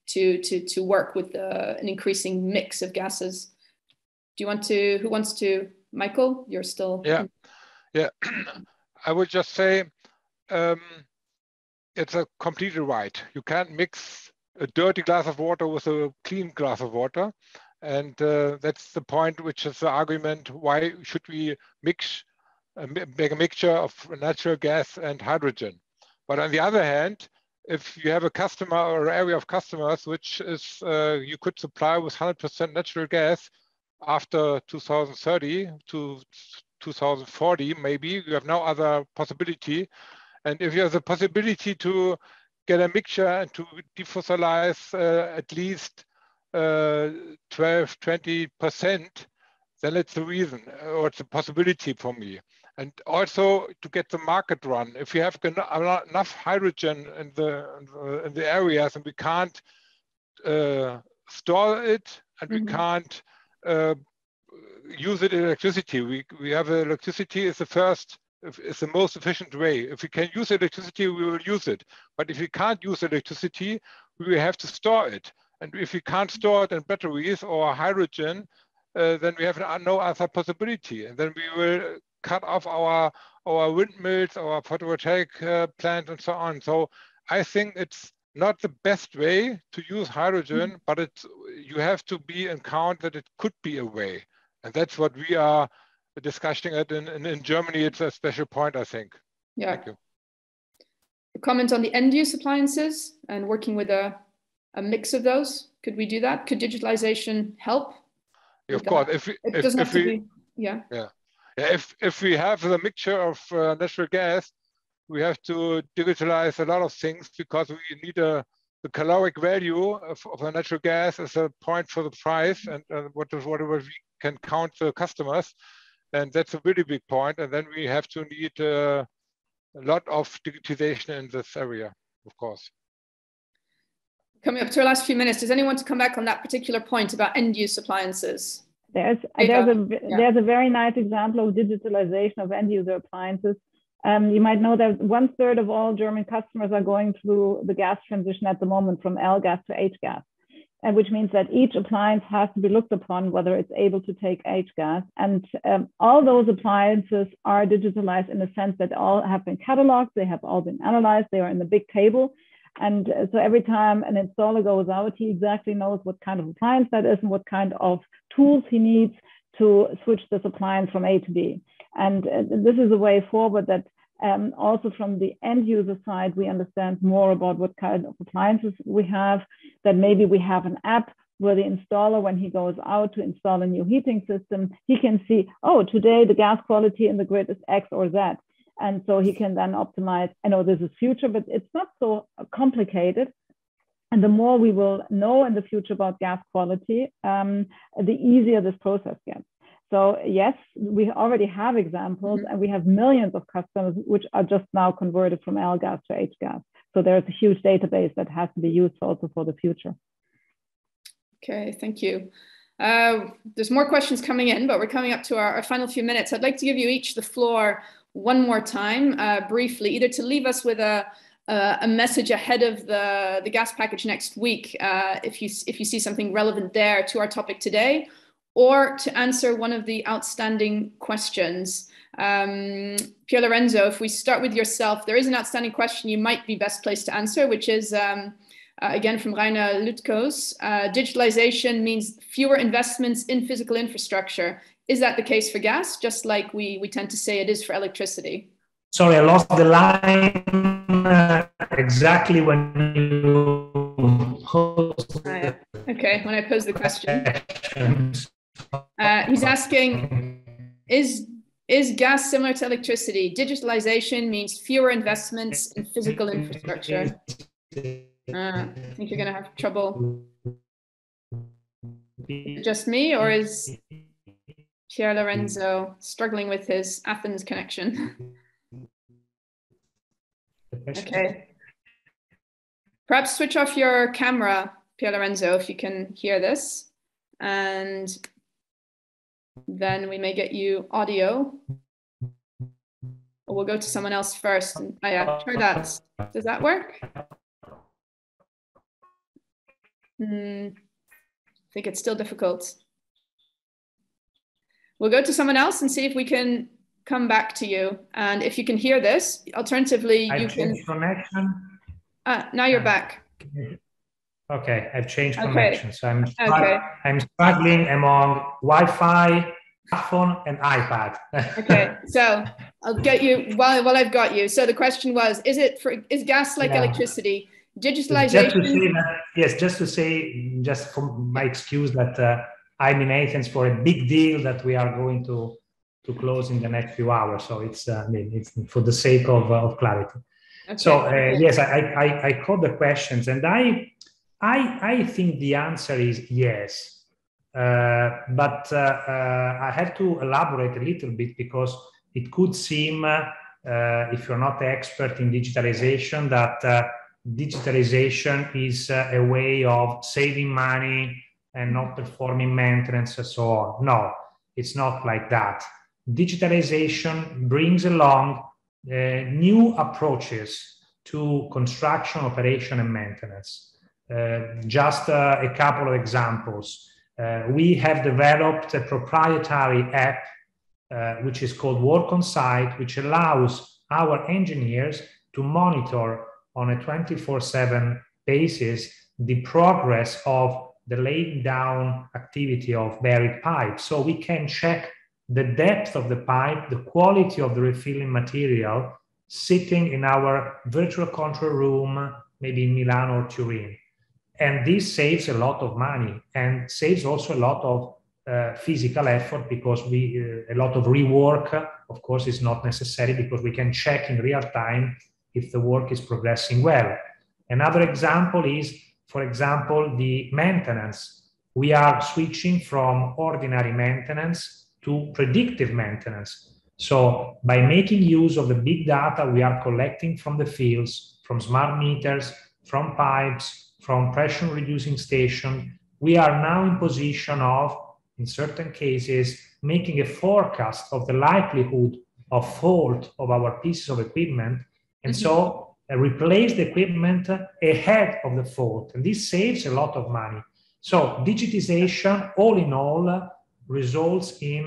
D: to work with an increasing mix of gases? Who wants to, Michael, you're still.
H: Yeah. I would just say it's a completely right. You can't mix a dirty glass of water with a clean glass of water. And that's the point, which is the argument, why should we make a mixture of natural gas and hydrogen? But on the other hand, if you have a customer or area of customers, which is you could supply with 100% natural gas after 2030 to 2040, maybe you have no other possibility. And if you have the possibility to get a mixture and to defossilize at least 12–20%, then it's a reason, or it's a possibility for me. And also to get the market run. If you have enough hydrogen in the areas and we can't store it and we can't use it in electricity, we have electricity is the most efficient way. If we can use electricity, we will use it. But if we can't use electricity, we will have to store it. And if we can't store it in batteries or hydrogen, then we have no other possibility. And then we will cut off our windmills, our photovoltaic plant, and so on. So I think it's not the best way to use hydrogen, but you have to be in count that it could be a way. And that's what we are discussing it in Germany. It's a special point, I think.
D: Yeah.
H: Thank you.
D: A comment on the end-use appliances and working with a mix of those. Could we do that? Could digitalization help?
H: Yeah, of course. If we have the mixture of natural gas, we have to digitalize a lot of things because we need the caloric value of the natural gas as a point for the price and whatever we can count the customers. And that's a really big point. And then we have to need a lot of digitization in this area, of course.
D: Coming up to our last few minutes, does anyone want to come back on that particular point about end-use appliances?
J: There's a very nice example of digitalization of end-user appliances. You might know that 1/3 of all German customers are going through the gas transition at the moment from L gas to H gas, which means that each appliance has to be looked upon whether it's able to take H gas. And all those appliances are digitalized in the sense that all have been cataloged, they have all been analyzed, they are in the big table. And so every time an installer goes out, he exactly knows what kind of appliance that is and what kind of tools he needs to switch this appliance from A to B. And this is a way forward that also from the end user side, we understand more about what kind of appliances we have, that maybe we have an app where the installer, when he goes out to install a new heating system, he can see, oh, today the gas quality in the grid is X or Z. And so he can then optimize. I know this is future, but it's not so complicated. And the more we will know in the future about gas quality, the easier this process gets. So yes, we already have examples and we have millions of customers which are just now converted from L gas to H gas. So there's a huge database that has to be used also for the future.
D: Okay, thank you. There's more questions coming in, but we're coming up to our final few minutes. I'd like to give you each the floor one more time, briefly, either to leave us with a message ahead of the gas package next week, if you see something relevant there to our topic today, or to answer one of the outstanding questions. Pier Lorenzo, if we start with yourself, there is an outstanding question you might be best placed to answer, which is, again, from Rainer Lutkos. Digitalization means fewer investments in physical infrastructure. Is that the case for gas, just like we tend to say it is for electricity?
F: Sorry, I lost the line exactly when you posed
D: okay, when I posed the question. He's asking, is gas similar to electricity? Digitalization means fewer investments in physical infrastructure. I think you're going to have trouble. Is it just me, or is Pier Lorenzo struggling with his Athens connection? Okay. Perhaps switch off your camera, Pier Lorenzo, if you can hear this. And then we may get you audio. Or we'll go to someone else first. Oh yeah, try that. Does that work? I think it's still difficult. We'll go to someone else and see if we can come back to you. And if you can hear this, alternatively, you can.
F: Connection.
D: Now you're back.
F: Okay, I've changed connection. So I'm struggling among Wi-Fi, phone, and iPad.
D: Okay, so I'll get you while I've got you. So the question was: is gas like electricity? Digitalization.
F: Just to say, just for my excuse that I'm in Athens for a big deal that we are going to close in the next few hours. So it's for the sake of clarity. Okay. So yes, I caught the questions, and I think the answer is yes, but I have to elaborate a little bit because it could seem, if you're not the expert in digitalization, that digitalization is a way of saving money and not performing maintenance and so on. No, it's not like that. Digitalization brings along new approaches to construction, operation, and maintenance. Just a couple of examples. We have developed a proprietary app which is called Work on Site, which allows our engineers to monitor on a 24/7 basis the progress of the laying down activity of buried pipes. So we can check the depth of the pipe, the quality of the refilling material sitting in our virtual control room, maybe in Milan or Turin. And this saves a lot of money and saves also a lot of physical effort, because a lot of rework, of course, is not necessary, because we can check in real time if the work is progressing well. Another example is, for example, the maintenance. We are switching from ordinary maintenance to predictive maintenance. So by making use of the big data we are collecting from the fields, from smart meters, from pipes, from pressure reducing station, we are now in position of, in certain cases, making a forecast of the likelihood of fault of our pieces of equipment, and so replace the equipment ahead of the fault. And this saves a lot of money. So digitization, all in all, results in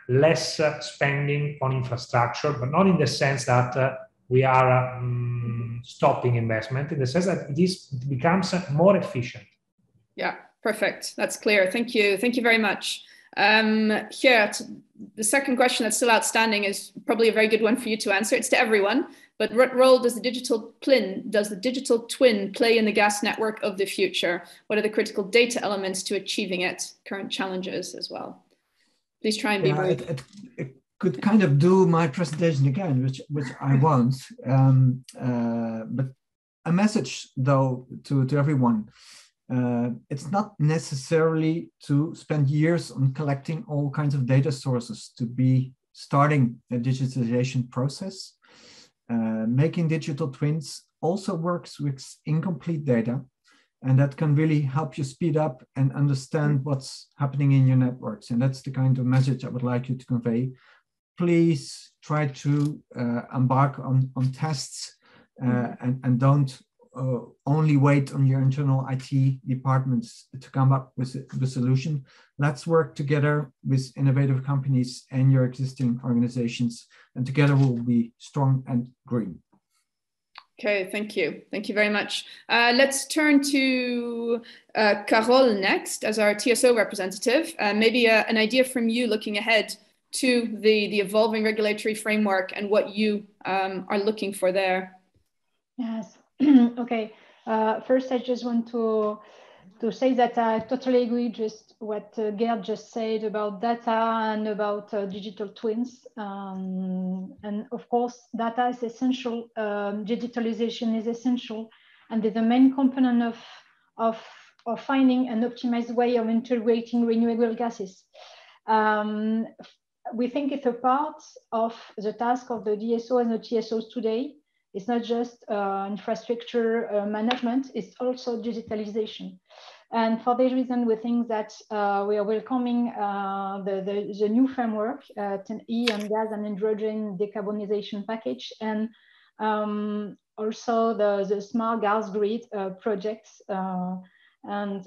F: less spending on infrastructure, but not in the sense that we are stopping investment, in the sense that this becomes more efficient.
D: Yeah, perfect. That's clear. Thank you. Thank you very much. Here, the second question that's still outstanding is probably a very good one for you to answer. It's to everyone, but what role does the digital twin play in the gas network of the future? What are the critical data elements to achieving it? Current challenges as well. Please try and be brief.
G: It could kind of do my presentation again, which I won't. But a message, though, to everyone. It's not necessarily to spend years on collecting all kinds of data sources to be starting a digitalization process. Making digital twins also works with incomplete data, and that can really help you speed up and understand what's happening in your networks. And that's the kind of message I would like you to convey. Please try to embark on tests and don't only wait on your internal IT departments to come up with the solution. Let's work together with innovative companies and your existing organizations, and together we'll be strong and green.
D: Okay, thank you. Thank you very much. Let's turn to Carole next as our TSO representative. Maybe an idea from you looking ahead to the evolving regulatory framework and what you are looking for there.
I: Yes. Okay. First, I just want to say that I totally agree just what Gerd just said about data and about digital twins. And of course, data is essential. Digitalization is essential, and is the main component of finding an optimized way of integrating renewable gases. We think it's a part of the task of the DSO and the TSOs today. It's not just infrastructure management, it's also digitalization. And for this reason, we think that we are welcoming the new framework, 10E on gas and hydrogen decarbonisation package, and also the smart gas grid projects. And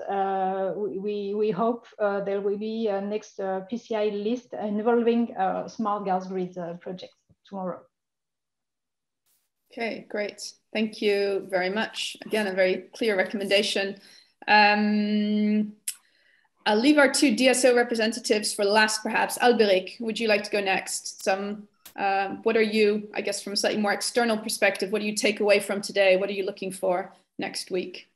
I: we hope there will be a next PCI list involving smart gas grid projects tomorrow.
D: Okay, great. Thank you very much. Again, a very clear recommendation. I'll leave our two DSO representatives for last, perhaps. Alberic, would you like to go next? What are you, I guess, from a slightly more external perspective, what do you take away from today? What are you looking for next week?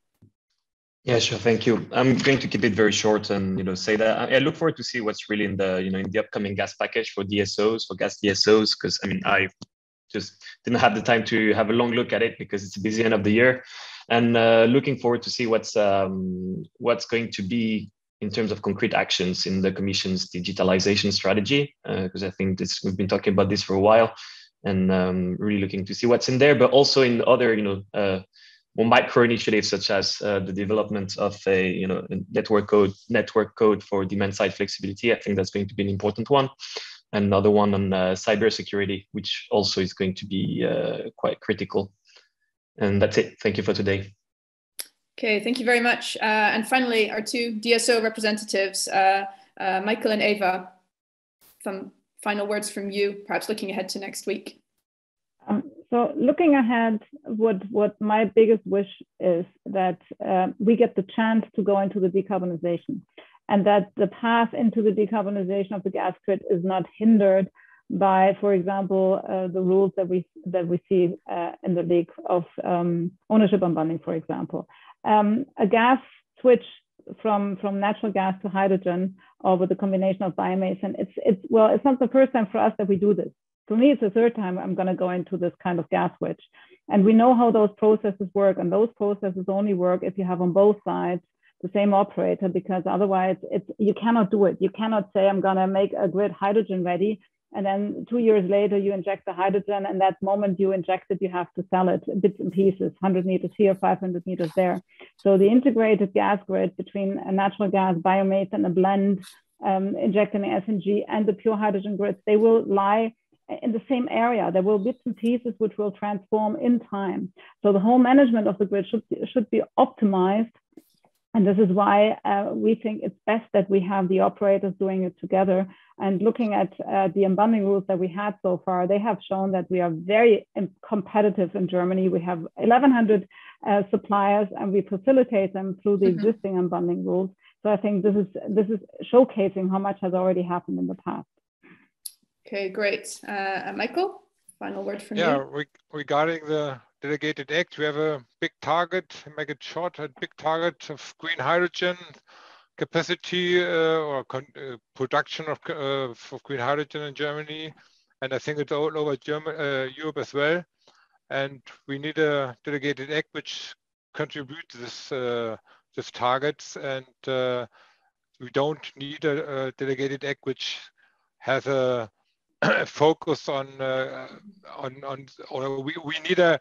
K: Yeah, sure. Thank you. I'm going to keep it very short and say that I look forward to see what's really in the in the upcoming gas package for DSOs, for gas DSOs, because I just didn't have the time to have a long look at it because it's a busy end of the year, and looking forward to see what's going to be in terms of concrete actions in the Commission's digitalization strategy, because I think we've been talking about this for a while, and really looking to see what's in there, but also in other more micro initiatives such as the development of a network code for demand side flexibility. I think that's going to be an important one. Another one on cybersecurity, which also is going to be quite critical. And that's it. Thank you for today.
D: Okay, thank you very much. And finally, our two DSO representatives, Michael and Eva, some final words from you, perhaps looking ahead to next week.
J: So looking ahead, what my biggest wish is that we get the chance to go into the decarbonization, and that the path into the decarbonization of the gas grid is not hindered by, for example, the rules that we see in the leak of ownership unbundling, for example. A gas switch from natural gas to hydrogen, or with a combination of biomethane, it's not the first time for us that we do this. For me, it's the third time I'm going to go into this kind of gas switch. And we know how those processes work, and those processes only work if you have on both sides the same operator, because otherwise you cannot do it. You cannot say, I'm going to make a grid hydrogen ready, and then 2 years later you inject the hydrogen, and that moment you inject it, you have to sell it bits and pieces, 100 meters here, 500 meters there. So the integrated gas grid between a natural gas, biomethane, a blend, injecting SNG, and the pure hydrogen grids, they will lie in the same area. There will be bits and pieces which will transform in time. So the whole management of the grid should be optimized. And this is why we think it's best that we have the operators doing it together. And looking at the unbundling rules that we had so far, they have shown that we are very competitive in Germany. We have 1,100 suppliers, and we facilitate them through the existing unbundling rules. So I think this is showcasing how much has already happened in the past. Okay, great. Michael, final word from you.
H: Yeah, regarding the Delegated Act, we have a big target, make it short, a big target of green hydrogen capacity or production of green hydrogen in Germany. And I think it's all over Europe as well. And we need a Delegated Act which contributes this targets. And we don't need a Delegated Act which has a focus on or we need a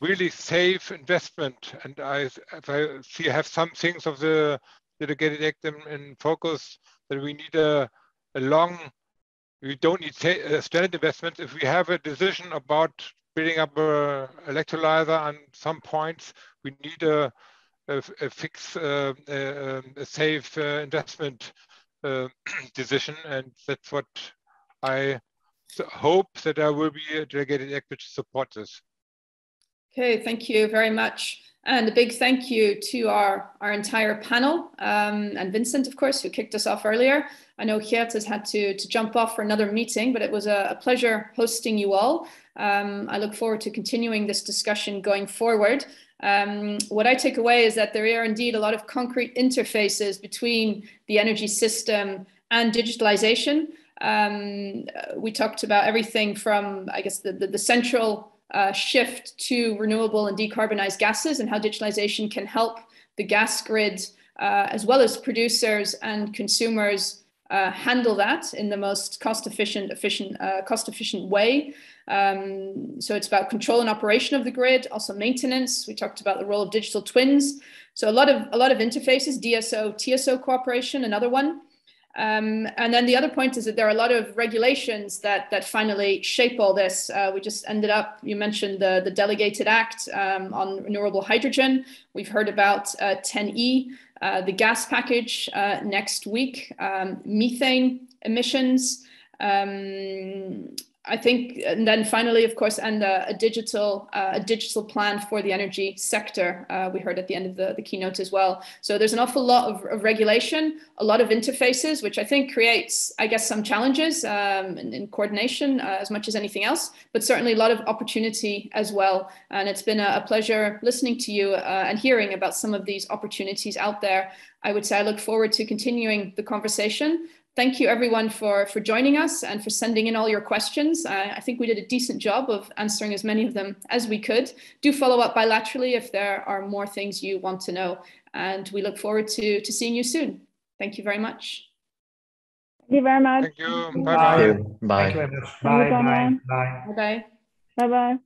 H: really safe investment. And if I have some things of the Delegated Act in focus, that we need we don't need standard investments. If we have a decision about building up an electrolyzer on some points, we need a fixed, a safe investment decision, and that's what I hope, that there will be a Delegated Act which supports this.
D: Okay, thank you very much. And a big thank you to our entire panel, and Vincent, of course, who kicked us off earlier. I know Geert has had to jump off for another meeting, but it was a pleasure hosting you all. I look forward to continuing this discussion going forward. What I take away is that there are indeed a lot of concrete interfaces between the energy system and digitalization. We talked about everything from, I guess, the central shift to renewable and decarbonized gases, and how digitalization can help the gas grid, as well as producers and consumers, handle that in the most cost-efficient way. So it's about control and operation of the grid, also maintenance. We talked about the role of digital twins. So a lot of interfaces, DSO, TSO cooperation, another one. And then the other point is that there are a lot of regulations that finally shape all this. We just ended up, you mentioned the Delegated Act on renewable hydrogen. We've heard about 10E, the gas package next week, methane emissions. I think, and then finally, of course, and a digital plan for the energy sector. We heard at the end of the keynote as well. So there's an awful lot of regulation, a lot of interfaces, which I think creates, I guess, some challenges in coordination as much as anything else, but certainly a lot of opportunity as well. And it's been a pleasure listening to you and hearing about some of these opportunities out there. I would say I look forward to continuing the conversation. Thank you, everyone, for joining us and for sending in all your questions. I think we did a decent job of answering as many of them as we could. Do follow up bilaterally if there are more things you want to know. And we look forward to seeing you soon. Thank you very much.
J: Thank you very much.
H: Thank you.
F: Bye.
K: Bye.
F: Thank you very much. Bye. Bye. Bye.
J: Bye-bye.